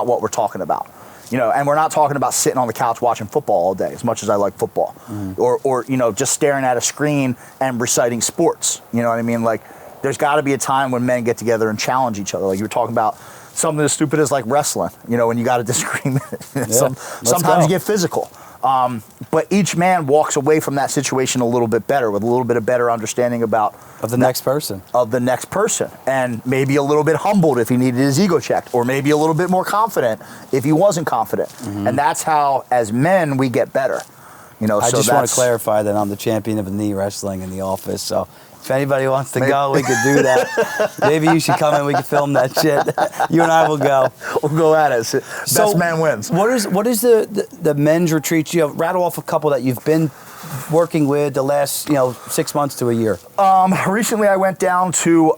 what we're talking about. And we're not talking about sitting on the couch watching football all day, as much as I like football, or just staring at a screen and reciting sports. You know what I mean? Like, there's got to be a time when men get together and challenge each other. Like you were talking about something as stupid as like wrestling, when you got a disagreement. Sometimes you get physical. But each man walks away from that situation a little bit better, with a little bit of better understanding of the next person. And maybe a little bit humbled if he needed his ego checked, or maybe a little bit more confident if he wasn't confident. Mm-hmm. And that's how, as men, we get better. I just want to clarify that I'm the champion of knee wrestling in the office, so if anybody wants to go, we could do that. Maybe you should come in, we can film that shit. You and I will go. We'll go at it. Best man wins. What is the men's retreat? Rattle off a couple that you've been working with the last 6 months to a year. Recently I went down to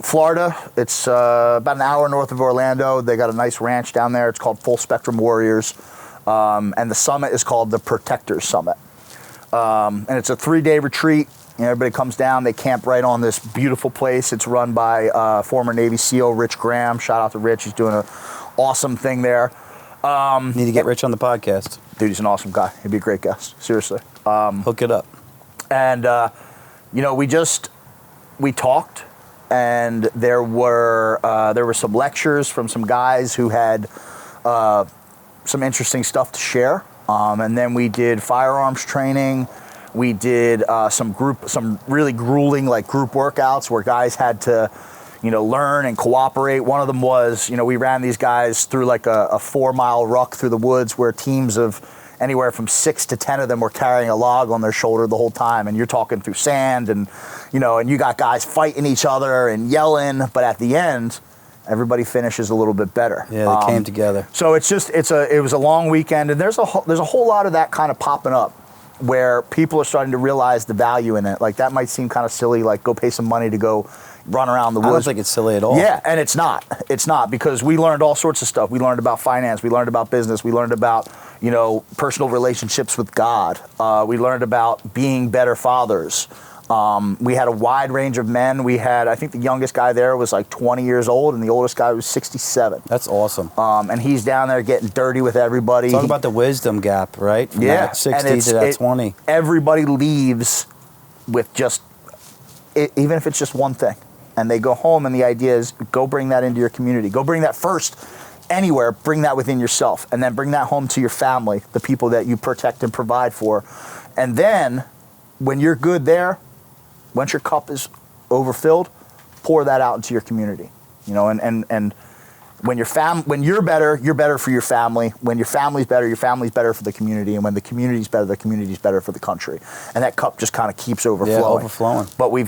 Florida. It's about an hour north of Orlando. They got a nice ranch down there. It's called Full Spectrum Warriors. And the summit is called the Protectors Summit. And it's a 3-day retreat. Everybody comes down. They camp right on this beautiful place. It's run by former Navy SEAL Rich Graham. Shout out to Rich. He's doing an awesome thing there. Need to get Rich on the podcast. Dude, he's an awesome guy. He'd be a great guest. Seriously. Hook it up. And, we talked, and there were some lectures from some guys who had some interesting stuff to share. And then we did firearms training. We did some really grueling group workouts where guys had to, learn and cooperate. One of them was, we ran these guys through a 4-mile ruck through the woods where teams of anywhere from 6 to 10 of them were carrying a log on their shoulder the whole time. And you're talking through sand and you got guys fighting each other and yelling. But at the end, everybody finishes a little bit better. Yeah, they came together. So it was a long weekend, and there's a whole lot of that kind of popping up, where people are starting to realize the value in it. Like, that might seem kind of silly, like go pay some money to go run around the woods. I don't think it's silly at all. Yeah, and it's not. It's not, because we learned all sorts of stuff. We learned about finance. We learned about business. We learned about, personal relationships with God. We learned about being better fathers. We had a wide range of men. We had, I think the youngest guy there was 20 years old, and the oldest guy was 67. That's awesome. And he's down there getting dirty with everybody. Talk about the wisdom gap, right? From that 60 to that 20. Everybody leaves with just, even if it's just one thing. and they go home, and the idea is go bring that into your community. Go bring that first anywhere, bring that within yourself, and then bring that home to your family, the people that you protect and provide for. And then when you're good there, once your cup is overfilled, pour that out into your community. You know, and when you're better for your family. When your family's better for the community. And when the community's better for the country. And that cup just kind of keeps overflowing. Yeah, overflowing. But we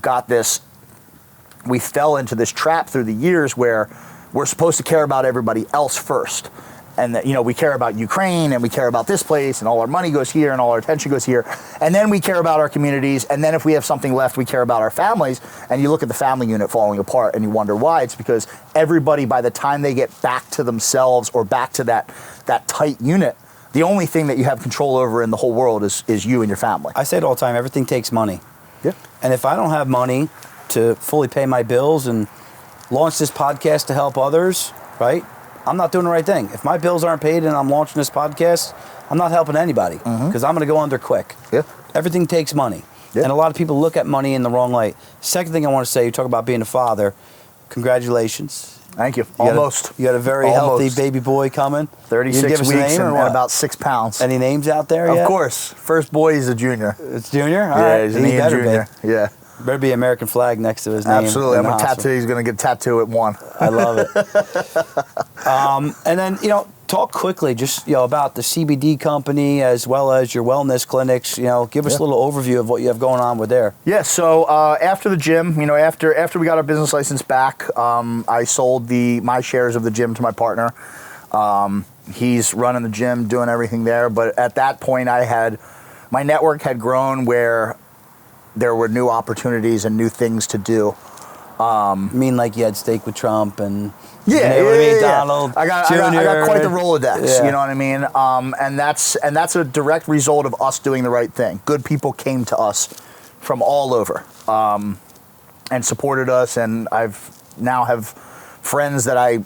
fell into this trap through the years where we're supposed to care about everybody else first. And that, you know, we care about Ukraine and we care about this place and all our money goes here and all our attention goes here. And then we care about our communities. And then if we have something left, we care about our families. And you look at the family unit falling apart and you wonder why. It's because everybody, by the time they get back to themselves or back to that tight unit, the only thing that you have control over in the whole world is you and your family. I say it all the time, everything takes money. Yeah. And if I don't have money to fully pay my bills and launch this podcast to help others, right? I'm not doing the right thing. If my bills aren't paid and I'm launching this podcast, I'm not helping anybody because I'm going to go under quick. Yeah. Everything takes money. Yeah. And a lot of people look at money in the wrong light. Second thing I want to say, you talk about being a father. Congratulations. Thank you. You Almost. got a very healthy baby boy coming. 36 weeks and about 6 pounds. Any names out there yet? Of course. First boy is a junior. It's junior? All Yeah, right. he's an He Ian better junior. be. Yeah. Better be American flag next to his name. Absolutely. in I'm the a hospital. tattoo. He's going to get a tattoo at 1. I love it. And then, you know, talk quickly just, you know, about the CBD company as well as your wellness clinics. You know, give us a little overview of what you have going on with there. Yeah, so after the gym, you know, after we got our business license back, I sold my shares of the gym to my partner. He's running the gym, doing everything there. But at that point, my network had grown where there were new opportunities and new things to do. I mean, like you had steak with Trump and Yeah, you know what I mean? yeah. Donald I got quite the Rolodex. Yeah. You know what I mean? And that's a direct result of us doing the right thing. Good people came to us from all over and supported us. And I've now have friends that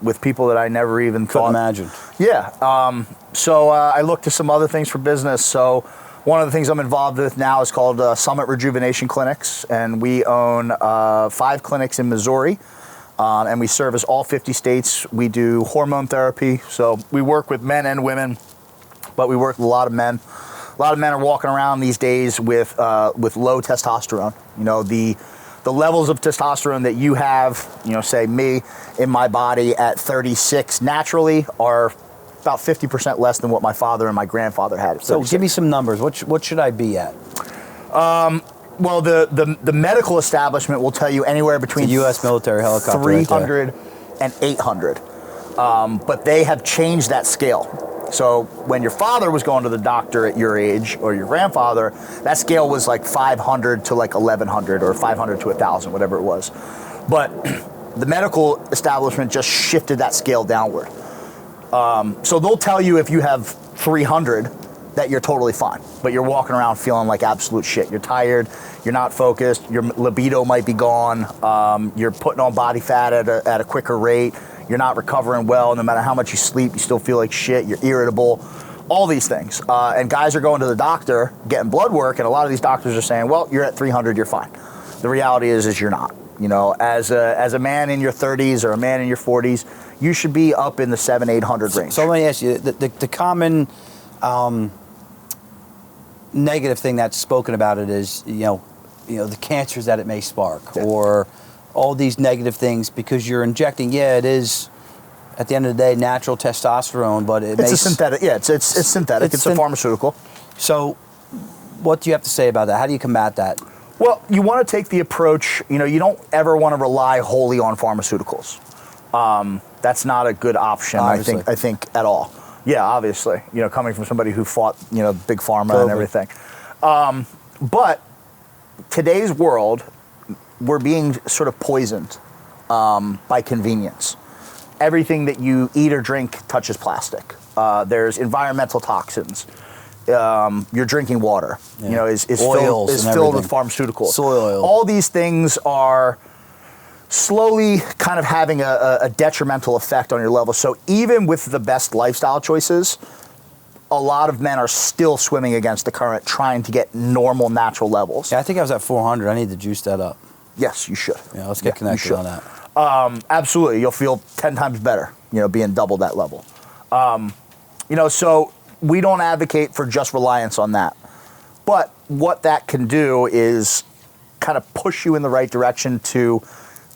with people that I never even Couldn't thought. imagine. Yeah. So I looked to some other things for business. So one of the things I'm involved with now is called Summit Rejuvenation Clinics, and we own 5 clinics in Missouri. And we service all 50 states. We do hormone therapy. So we work with men and women, but we work with a lot of men. A lot of men are walking around these days with low testosterone. You know, the levels of testosterone that you have, you know, say me in my body at 36 naturally are about 50% less than what my father and my grandfather had. So give me some numbers. What should I be at? Well, the medical establishment will tell you anywhere between The U.S. military helicopter. 300 and 800. But they have changed that scale. So when your father was going to the doctor at your age, or your grandfather, that scale was like 500 to like 1100 or 500 to 1000, whatever it was. But the medical establishment just shifted that scale downward. So they'll tell you if you have 300 that you're totally fine, but you're walking around feeling like absolute shit. You're tired, you're not focused, your libido might be gone, you're putting on body fat at a quicker rate, you're not recovering well, no matter how much you sleep, you still feel like shit, you're irritable, all these things. And guys are going to the doctor, getting blood work, and a lot of these doctors are saying, well, you're at 300, you're fine. The reality is you're not. You know, as a man in your 30s or a man in your 40s, you should be up in the 700-800 range. So let me ask you, the common negative thing that's spoken about it is, you know, the cancers that it may spark, or all these negative things because you're injecting. Yeah, it is. At the end of the day, natural testosterone, but it's a synthetic. Yeah, it's synthetic. It's a pharmaceutical. So, what do you have to say about that? How do you combat that? Well, you want to take the approach. You know, you don't ever want to rely wholly on pharmaceuticals. That's not a good option. Obviously. I think at all. Yeah, obviously. You know, coming from somebody who fought, you know, big pharma and everything. But today's world, we're being sort of poisoned by convenience. Everything that you eat or drink touches plastic. There's environmental toxins. You're drinking water. Yeah. You know, is Oils filled with pharmaceuticals. Soy oil. All these things are slowly kind of having a detrimental effect on your level. So even with the best lifestyle choices, a lot of men are still swimming against the current, trying to get normal, natural levels. Yeah, I think I was at 400. I need to juice that up. Yes, you should. Yeah, let's get connected on that. Absolutely. You'll feel 10 times better, being double that level. So we don't advocate for just reliance on that. But what that can do is kind of push you in the right direction to,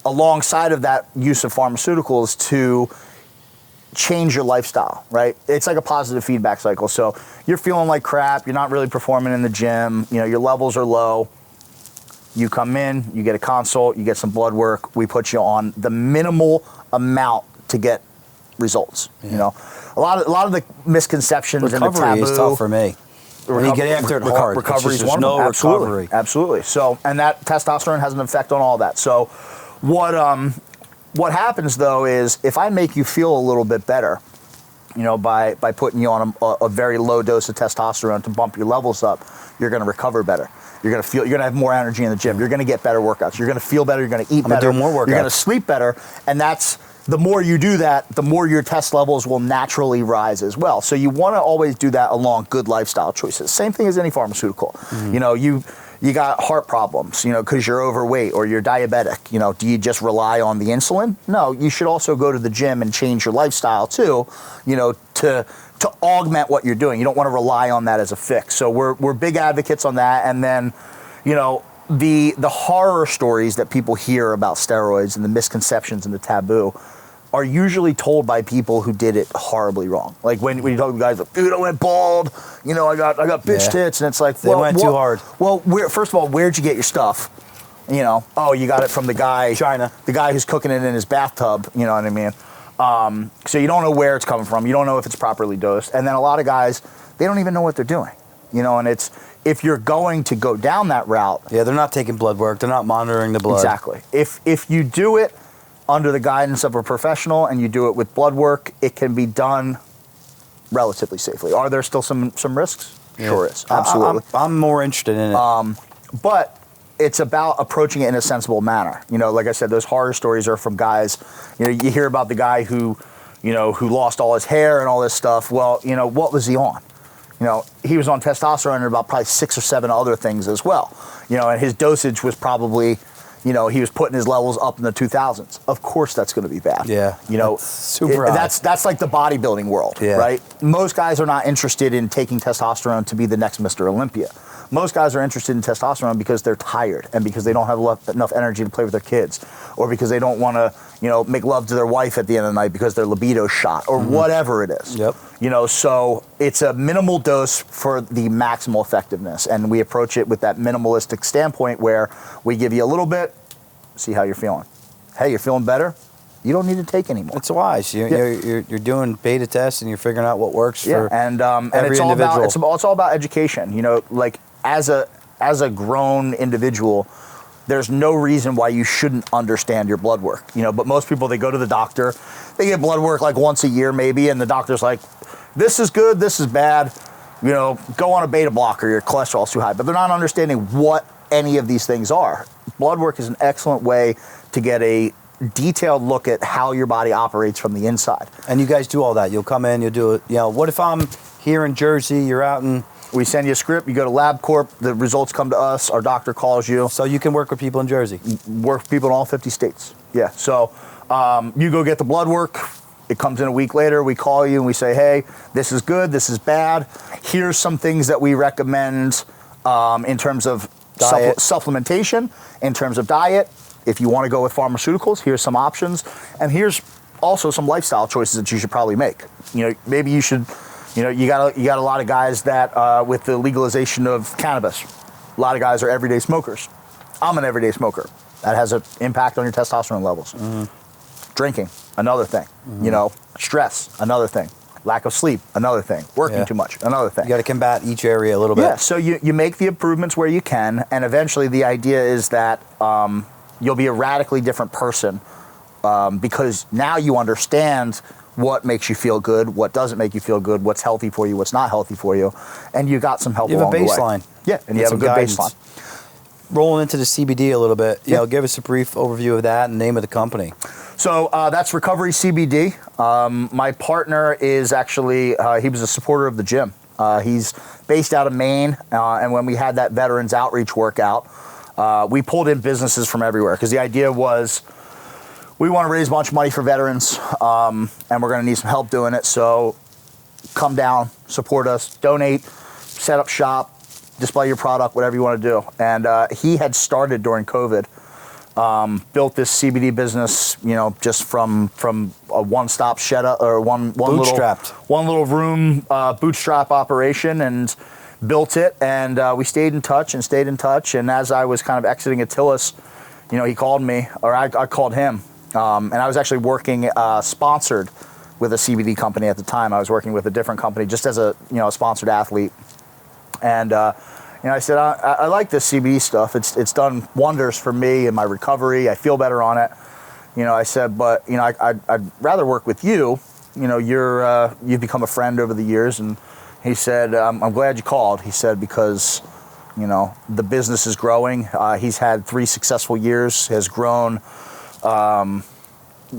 alongside of that use of pharmaceuticals, to change your lifestyle, right? It's like a positive feedback cycle. So you're feeling like crap, you're not really performing in the gym, your levels are low. You come in, you get a consult, you get some blood work, we put you on the minimal amount to get results. Yeah. A lot of the misconceptions and the taboo. Recovery is tough for me. When you get after it hard, recovery is there's one no of them. recovery. Absolutely. So, and that testosterone has an effect on all that. So, what happens though is if I make you feel a little bit better, by putting you on a very low dose of testosterone to bump your levels up, you're going to recover better. You're going to have more energy in the gym. You're going to get better workouts. You're going to feel better. You're going to eat better. I'm going to do more workouts. You're going to sleep better. And the more you do that, the more your test levels will naturally rise as well. So you want to always do that along good lifestyle choices. Same thing as any pharmaceutical. Mm-hmm. You got heart problems, because you're overweight or you're diabetic. Do you just rely on the insulin? No, you should also go to the gym and change your lifestyle too, to augment what you're doing. You don't want to rely on that as a fix. So we're big advocates on that. And then, the horror stories that people hear about steroids and the misconceptions and the taboo are usually told by people who did it horribly wrong. Like when you talk to guys like, dude, I went bald, I got bitch tits, and it's like, they went too hard. Well, first of all, where'd you get your stuff? You got it from the guy, China, the guy who's cooking it in his bathtub. You know what I mean? So you don't know where it's coming from. You don't know if it's properly dosed. And then a lot of guys, they don't even know what they're doing. And it's, if you're going to go down that route. Yeah, they're not taking blood work. They're not monitoring the blood. Exactly. If you do it under the guidance of a professional and you do it with blood work, it can be done relatively safely. Are there still some risks? Yeah. Sure is. Absolutely. I'm more interested in it. But it's about approaching it in a sensible manner. Like I said, those horror stories are from guys, you hear about the guy who lost all his hair and all this stuff. Well, what was he on? He was on testosterone and about probably 6 or 7 other things as well. And his dosage was probably, he was putting his levels up in the 2000s. Of course that's going to be bad. Yeah. Super high. That's like the bodybuilding world, right? Most guys are not interested in taking testosterone to be the next Mr. Olympia. Most guys are interested in testosterone because they're tired and because they don't have enough energy to play with their kids, or because they don't want to, make love to their wife at the end of the night because their libido's shot, or whatever it is. Yep. So it's a minimal dose for the maximal effectiveness, and we approach it with that minimalistic standpoint where we give you a little bit, see how you're feeling. Hey, you're feeling better? You don't need to take any more. It's wise. You're doing beta tests and you're figuring out what works for and every it's all individual. It's all about education. Like as a grown individual, there's no reason why you shouldn't understand your blood work. But most people, they go to the doctor, they get blood work like once a year maybe, and the doctor's like, this is good, this is bad. Go on a beta blocker, your cholesterol's too high. But they're not understanding what any of these things are. Blood work is an excellent way to get a detailed look at how your body operates from the inside. And you guys do all that. You'll come in, you'll do it. What if I'm here in Jersey, you're out in... We send you a script, you go to LabCorp, the results come to us, our doctor calls you. So you can work with people in Jersey? Work with people in all 50 states, yeah. So you go get the blood work, it comes in a week later, we call you and we say, hey, this is good, this is bad. Here's some things that we recommend in terms of supplementation, in terms of diet. If you want to go with pharmaceuticals, here's some options. And here's also some lifestyle choices that you should probably make. Maybe you should... you got a lot of guys that, with the legalization of cannabis, a lot of guys are everyday smokers. I'm an everyday smoker. That has an impact on your testosterone levels. Mm-hmm. Drinking, another thing. Mm-hmm. Stress, another thing. Lack of sleep, another thing. Working too much, another thing. You got to combat each area a little bit. Yeah, so you make the improvements where you can, and eventually the idea is that you'll be a radically different person because now you understand what makes you feel good, what doesn't make you feel good, what's healthy for you, what's not healthy for you, and you got some help along the way. You have a baseline. Yeah, and you have a good baseline. Rolling into the CBD a little bit, give us a brief overview of that and name of the company. So that's RecoveryCBD. My partner is actually, he was a supporter of the gym. He's based out of Maine, and when we had that Veterans Outreach workout, we pulled in businesses from everywhere because the idea was we want to raise a bunch of money for veterans, and we're going to need some help doing it. So come down, support us, donate, set up shop, display your product, whatever you want to do. And he had started during COVID, built this CBD business, just from a one-stop shed or one little room bootstrap operation, and built it. And we stayed in touch. And as I was kind of exiting Atilis, he called me, or I called him. And I was actually working sponsored with a CBD company at the time. I was working with a different company just as a sponsored athlete. And I said, I like this CBD stuff. It's done wonders for me and my recovery. I feel better on it. I said, but I'd rather work with you. You've become a friend over the years. And he said, I'm glad you called. He said, because the business is growing. He's had 3 successful years, has grown.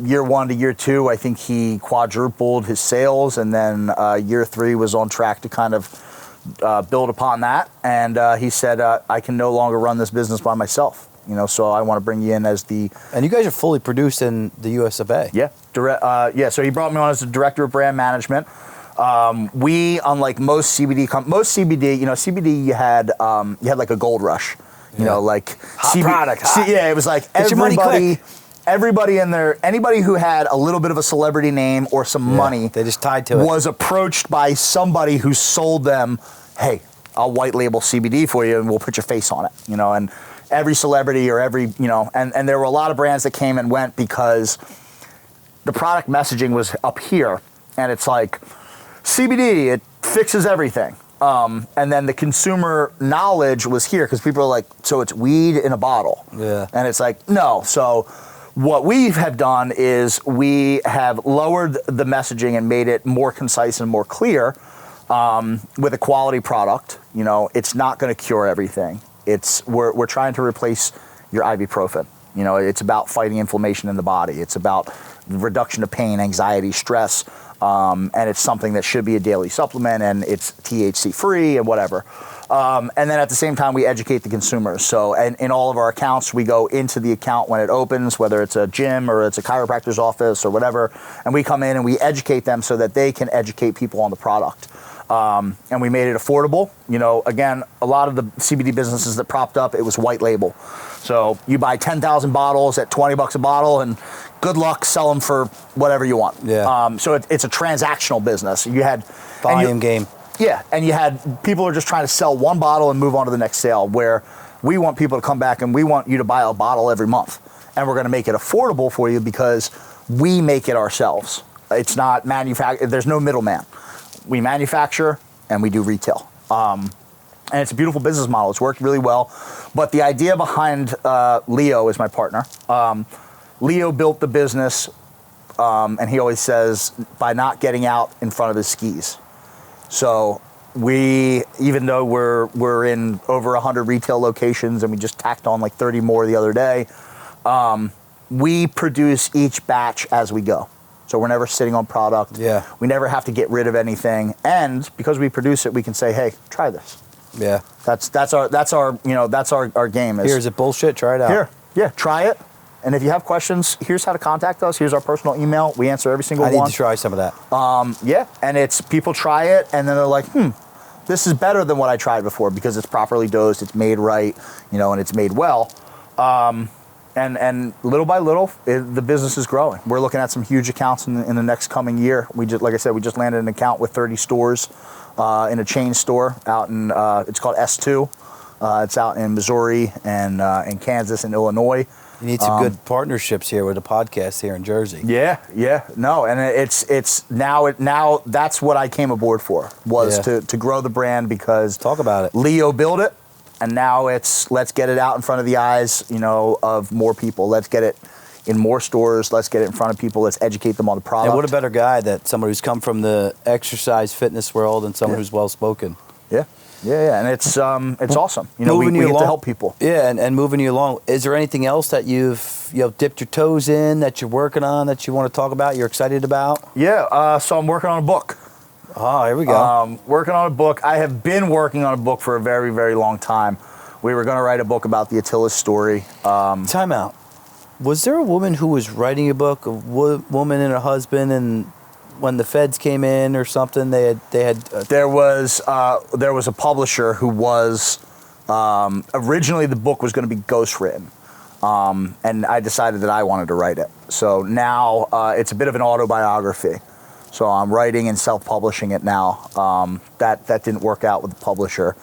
Year 1 to year 2, I think he quadrupled his sales, and then year 3 was on track to kind of build upon that. And he said, I can no longer run this business by myself, so I want to bring you in as the... And you guys are fully produced in the US of A. Yeah, so he brought me on as the director of brand management. We, unlike most CBD, CBD, you had like a gold rush, like hot product. Hot. Yeah, it was like everybody in there, anybody who had a little bit of a celebrity name or some money, they just tied to it, was approached by somebody who sold them, hey, I'll white label CBD for you and we'll put your face on it, and every celebrity or every, and there were a lot of brands that came and went because the product messaging was up here, and it's like, CBD, it fixes everything. And then the consumer knowledge was here because people are like, so it's weed in a bottle. Yeah. And it's like, no. So what we have done is we have lowered the messaging and made it more concise and more clear with a quality product. It's not going to cure everything. We're trying to replace your ibuprofen. It's about fighting inflammation in the body. It's about reduction of pain, anxiety, stress. And it's something that should be a daily supplement, and it's THC free and whatever. And then at the same time, we educate the consumers. So in all of our accounts, we go into the account when it opens, whether it's a gym or it's a chiropractor's office or whatever, and we come in and we educate them so that they can educate people on the product. And we made it affordable. Again, a lot of the CBD businesses that propped up, it was white label. So you buy 10,000 bottles at $20 a bottle, and good luck, sell them for whatever you want. Yeah. So it's a transactional business. You had volume game. Yeah, and you had people who are just trying to sell one bottle and move on to the next sale, where we want people to come back and we want you to buy a bottle every month. And we're going to make it affordable for you because we make it ourselves. It's not there's no middleman. We manufacture and we do retail. And it's a beautiful business model. It's worked really well. But the idea behind Leo is my partner. Leo built the business, and he always says, by not getting out in front of his skis. So we, even though we're in over 100 retail locations and we just tacked on like 30 more the other day, we produce each batch as we go. So we're never sitting on product. Yeah. We never have to get rid of anything. And because we produce it, we can say, hey, try this. Yeah. That's our game. Here's it bullshit, try it out. Yeah, try it. And if you have questions, here's how to contact us. Here's our personal email. We answer every single one. I need to try some of that. Yeah, and it's people try it, and then they're like, this is better than what I tried before because it's properly dosed, it's made right, and it's made well. And little by little, the business is growing. We're looking at some huge accounts in the next coming year. Like I said, we just landed an account with 30 stores in a chain store out in, it's called S2. It's out in Missouri and in Kansas and Illinois. You need some good partnerships here with the podcast here in Jersey. Yeah. No, and it's now that's what I came aboard for, was to grow the brand, because talk about it. Leo built it, and now it's let's get it out in front of the eyes, of more people. Let's get it in more stores. Let's get it in front of people. Let's educate them on the product. And what a better guy that somebody who's come from the exercise fitness world and someone who's well spoken. Yeah, and it's awesome. We get to help people. Yeah, and moving you along. Is there anything else that you've dipped your toes in, that you're working on, that you want to talk about, you're excited about? Yeah, so I'm working on a book. Oh, here we go. Working on a book. I have been working on a book for a very, very long time. We were going to write a book about the Atilis story. Time out. Was there a woman who was writing a book, a woman and her husband, and when the feds came in or something, they had There was a publisher who was originally the book was going to be ghostwritten, and I decided that I wanted to write it. So now it's a bit of an autobiography. So I'm writing and self-publishing it now. That didn't work out with the publisher.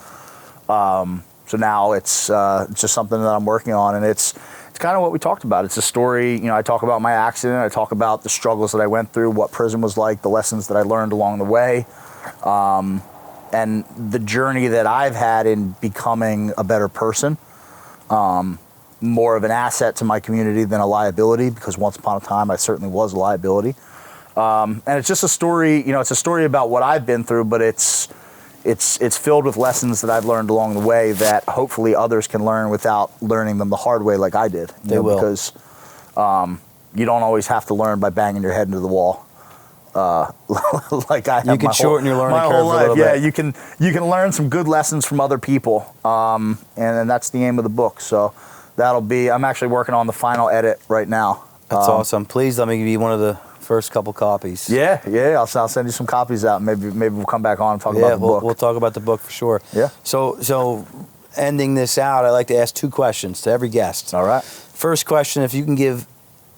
So now it's just something that I'm working on, and it's kind of what we talked about. It's a story, I talk about my accident, I talk about the struggles that I went through, what prison was like, the lessons that I learned along the way, and the journey that I've had in becoming a better person, more of an asset to my community than a liability, because once upon a time I certainly was a liability. And it's just a story, it's a story about what I've been through, but it's filled with lessons that I've learned along the way that hopefully others can learn without learning them the hard way like I did. They will. Because you don't always have to learn by banging your head into the wall. Like I have. You can shorten your learning curve a little bit. Yeah, you can learn some good lessons from other people, and that's the aim of the book. So I'm actually working on the final edit right now. That's awesome. Please let me give you one of the first couple copies. Yeah, I'll send you some copies out. Maybe we'll come back on and talk about the book. We'll talk about the book for sure. Yeah. So ending this out, I like to ask 2 questions to every guest. All right. First question: if you can give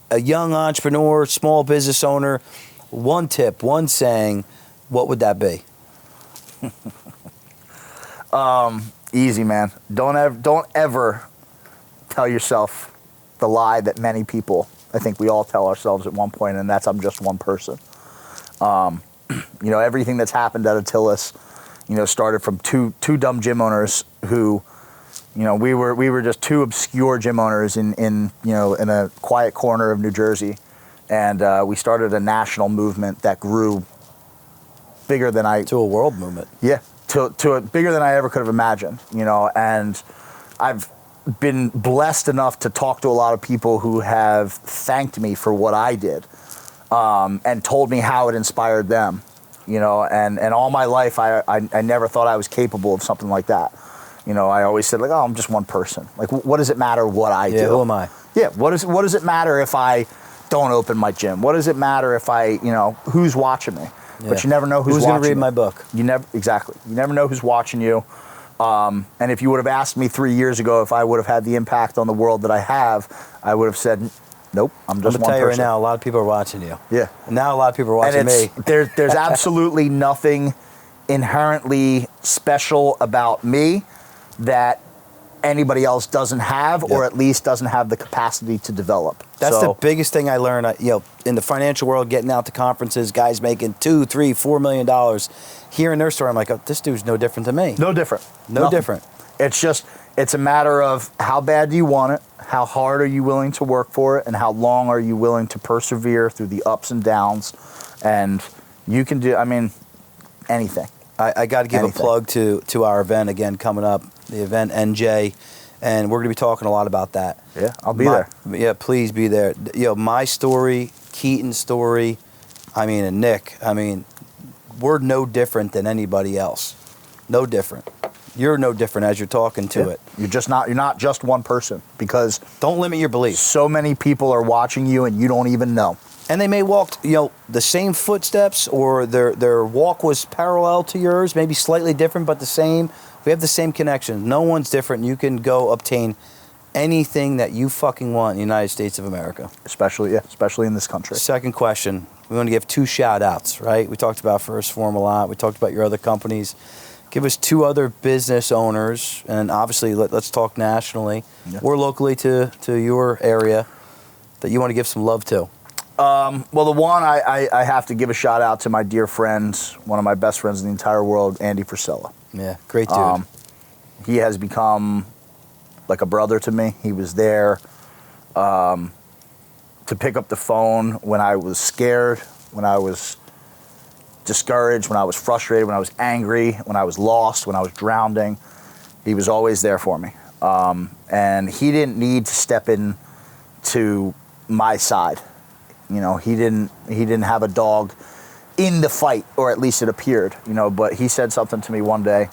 a young entrepreneur, small business owner, one tip, one saying, what would that be? Easy, man. Don't ever tell yourself the lie that many people, I think we all tell ourselves at one point, and that's I'm just one person. Everything that's happened at Atilis, started from two dumb gym owners who, we were just 2 obscure gym owners in a quiet corner of New Jersey, and we started a national movement that grew bigger than to a world movement. Yeah, to bigger than I ever could have imagined. And I've been blessed enough to talk to a lot of people who have thanked me for what I did, and told me how it inspired them, and all my life I never thought I was capable of something like that. I always said I'm just one person. Like, what does it matter what I do? Yeah, who am I? Yeah, what does it matter if I don't open my gym? What does it matter if I, who's watching me? Yeah. But you never know who's watching. Who's going to read my book? You never know who's watching you. And if you would have asked me 3 years ago if I would have had the impact on the world that I have, I would have said, nope, I'm just one person. I'm going to tell you right now, a lot of people are watching you. Yeah. And now a lot of people are watching me. There's absolutely nothing inherently special about me that anybody else doesn't have, or at least doesn't have the capacity to develop. That's the biggest thing I learned, in the financial world, getting out to conferences, guys making $2, $3, $4 million, hearing their story, I'm like, this dude's no different than me. No different. No different. It's a matter of how bad do you want it, how hard are you willing to work for it, and how long are you willing to persevere through the ups and downs. And you can do, anything. I got to give a plug to our event again coming up, the event NJ, and we're going to be talking a lot about that. Yeah, I'll be there. Yeah, please be there. My story, Keaton's story, and Nick, we're no different than anybody else. No different. You're no different as you're talking to it. You're not just one person, because don't limit your beliefs. So many people are watching you and you don't even know. And they may walk, the same footsteps, or their walk was parallel to yours, maybe slightly different, but the same. We have the same connection. No one's different. You can go obtain anything that you fucking want in the United States of America. Especially in this country. Second question. We want to give 2 shout outs, right? We talked about Phorm a lot. We talked about your other companies. Give us 2 other business owners, and obviously let's talk nationally or locally to your area that you want to give some love to. Well, the one I have to give a shout out to my dear friend, one of my best friends in the entire world, Andy Frisella. Yeah, great dude. He has become like a brother to me. He was there to pick up the phone when I was scared, when I was discouraged, when I was frustrated, when I was angry, when I was lost, when I was drowning. He was always there for me. And he didn't need to step in to my side. He didn't have a dog in the fight, or at least it appeared, but he said something to me one day,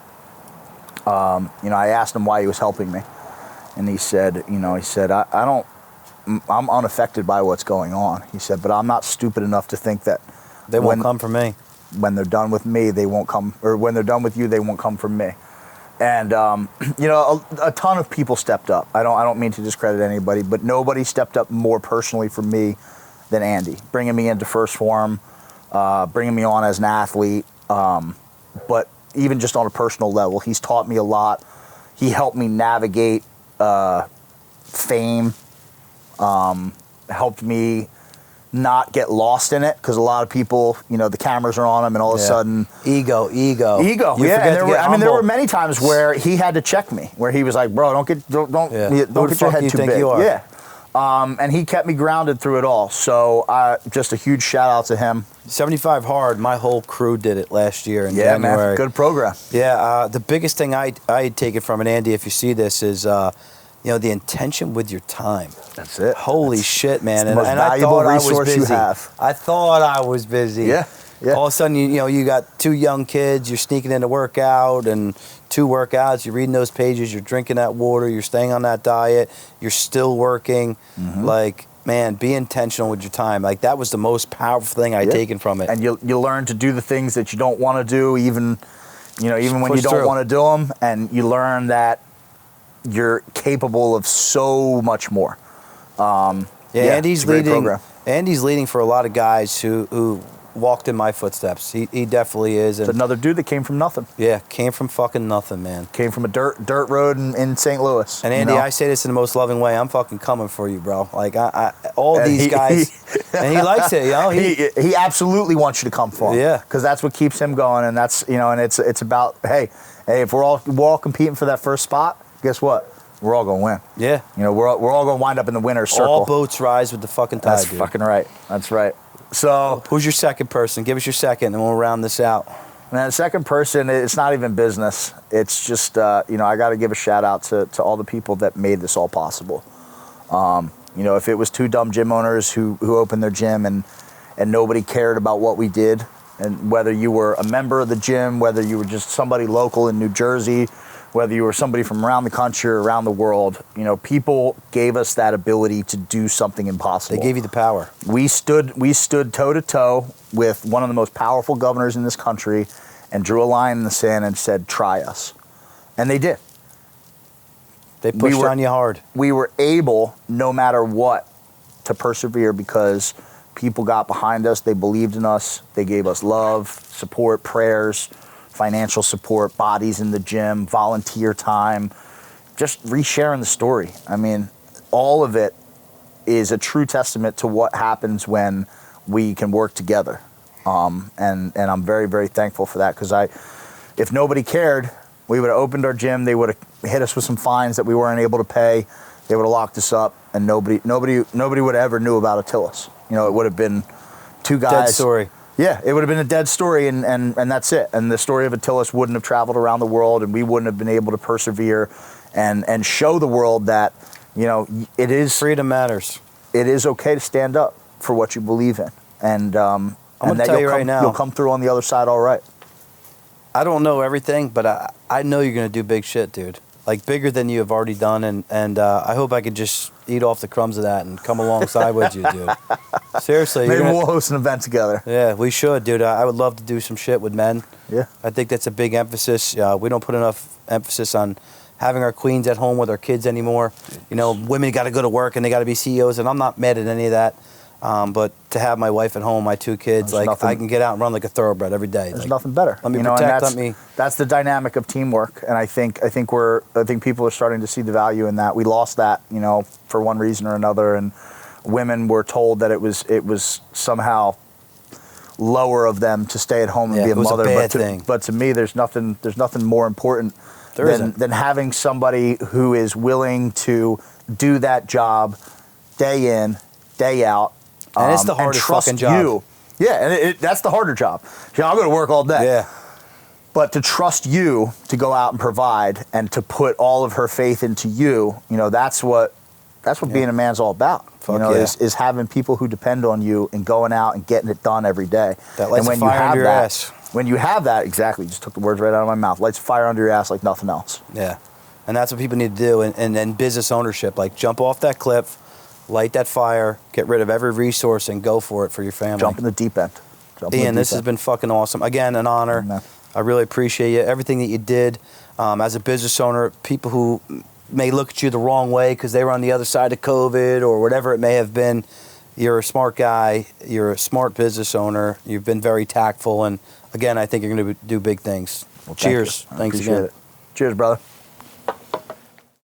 I asked him why he was helping me, and he said, I'm unaffected by what's going on. He said, but I'm not stupid enough to think that They won't come for me. when they're done with me, they won't come, or when they're done with you, they won't come from me. And a ton of people stepped up. I don't mean to discredit anybody, but nobody stepped up more personally for me than Andy, bringing me into First Phorm, bringing me on as an athlete. But even just on a personal level, he's taught me a lot. He helped me navigate fame, helped me not get lost in it, because a lot of people, the cameras are on them, and all of a sudden ego. You forget and there were many times where he had to check me, where he was like, "Bro, don't get your head too big." Yeah. And he kept me grounded through it all. So just a huge shout out to him. 75 Hard, my whole crew did it last year in January. Man, good program. Yeah, the biggest thing I had taken from it, Andy, if you see this, is the intention with your time. That's it. Holy shit, man! It's the most valuable resource you have. I thought I was busy. Yeah. All of a sudden, you got 2 young kids. You're sneaking in to work out, and 2 workouts. You're reading those pages. You're drinking that water. You're staying on that diet. You're still working. Mm-hmm. Like, man, be intentional with your time. Like, that was the most powerful thing I taken from it. And you learn to do the things that you don't want to do, even when you don't want to do them, and you learn that you're capable of so much more. Andy's leading. Andy's leading for a lot of guys who walked in my footsteps. He definitely is. It's another dude that came from nothing. Yeah, came from fucking nothing, man. Came from a dirt road in St. Louis. And Andy, I say this in the most loving way. I'm fucking coming for you, bro. Like these guys, and he likes it. He absolutely wants you to come for him. Yeah, because that's what keeps him going, and that's and it's about hey, if we're all competing for that first spot, guess what? We're all gonna win. Yeah, we're all gonna wind up in the winner's circle. All boats rise with the fucking tide. That's fucking right. That's right. So, who's your second person? Give us your second, and we'll round this out. Man, the second person, it's not even business. It's just, I got to give a shout out to all the people that made this all possible. If it was 2 dumb gym owners who opened their gym and nobody cared about what we did, and whether you were a member of the gym, whether you were just somebody local in New Jersey, whether you were somebody from around the country or around the world, people gave us that ability to do something impossible. They gave you the power. We stood toe to toe with one of the most powerful governors in this country and drew a line in the sand and said, "Try us." And they did. They pushed on you hard. We were able, no matter what, to persevere because people got behind us. They believed in us. They gave us love, support, prayers, financial support, bodies in the gym, volunteer time, just resharing the story. I mean, all of it is a true testament to what happens when we can work together. And I'm very, very thankful for that, because if nobody cared, we would have opened our gym. They would have hit us with some fines that we weren't able to pay. They would have locked us up, and nobody would have ever knew about Atilis. It would have been 2 guys. Dead story. Yeah, it would have been a dead story, and that's it. And the story of Atilis wouldn't have traveled around the world, and we wouldn't have been able to persevere and show the world that, it is... Freedom matters. It is okay to stand up for what you believe in. And I'm going to tell you right now, you'll come through on the other side all right. I don't know everything, but I know you're going to do big shit, dude. Like, bigger than you have already done, and I hope I could just eat off the crumbs of that and come alongside with you, dude. Seriously. Maybe we'll host an event together. Yeah, we should, dude. I would love to do some shit with men. Yeah. I think that's a big emphasis. We don't put enough emphasis on having our queens at home with our kids anymore. Women got to go to work and they got to be CEOs, and I'm not mad at any of that. But to have my wife at home, my 2 kids, I can get out and run like a thoroughbred every day. There's nothing better. Let me protect. That's the dynamic of teamwork, and I think people are starting to see the value in that. We lost that, for one reason or another, and women were told that it was somehow lower of them to stay at home and be a mother. But to me, there's nothing more important than having somebody who is willing to do that job day in, day out. And it's the hardest fucking job. You. Yeah, and that's the harder job. I'm going to work all day. Yeah. But to trust you to go out and provide and to put all of her faith into you, that's what That's what being a man's all about. Fuck yeah. Is having people who depend on you and going out and getting it done every day. That lights and a fire under your ass. When you have that, exactly, you just took the words right out of my mouth. Lights a fire under your ass like nothing else. Yeah. And that's what people need to do. And then business ownership, like jump off that cliff, light that fire, get rid of every resource, and go for it for your family. Jump in the deep end. Ian, this has been fucking awesome. Again, an honor. Amen. I really appreciate you. Everything that you did as a business owner, people who may look at you the wrong way because they were on the other side of COVID or whatever it may have been. You're a smart guy. You're a smart business owner. You've been very tactful. And again, I think you're going to do big things. Well, Cheers. thank you. Thanks Appreciate again. it. Cheers, brother.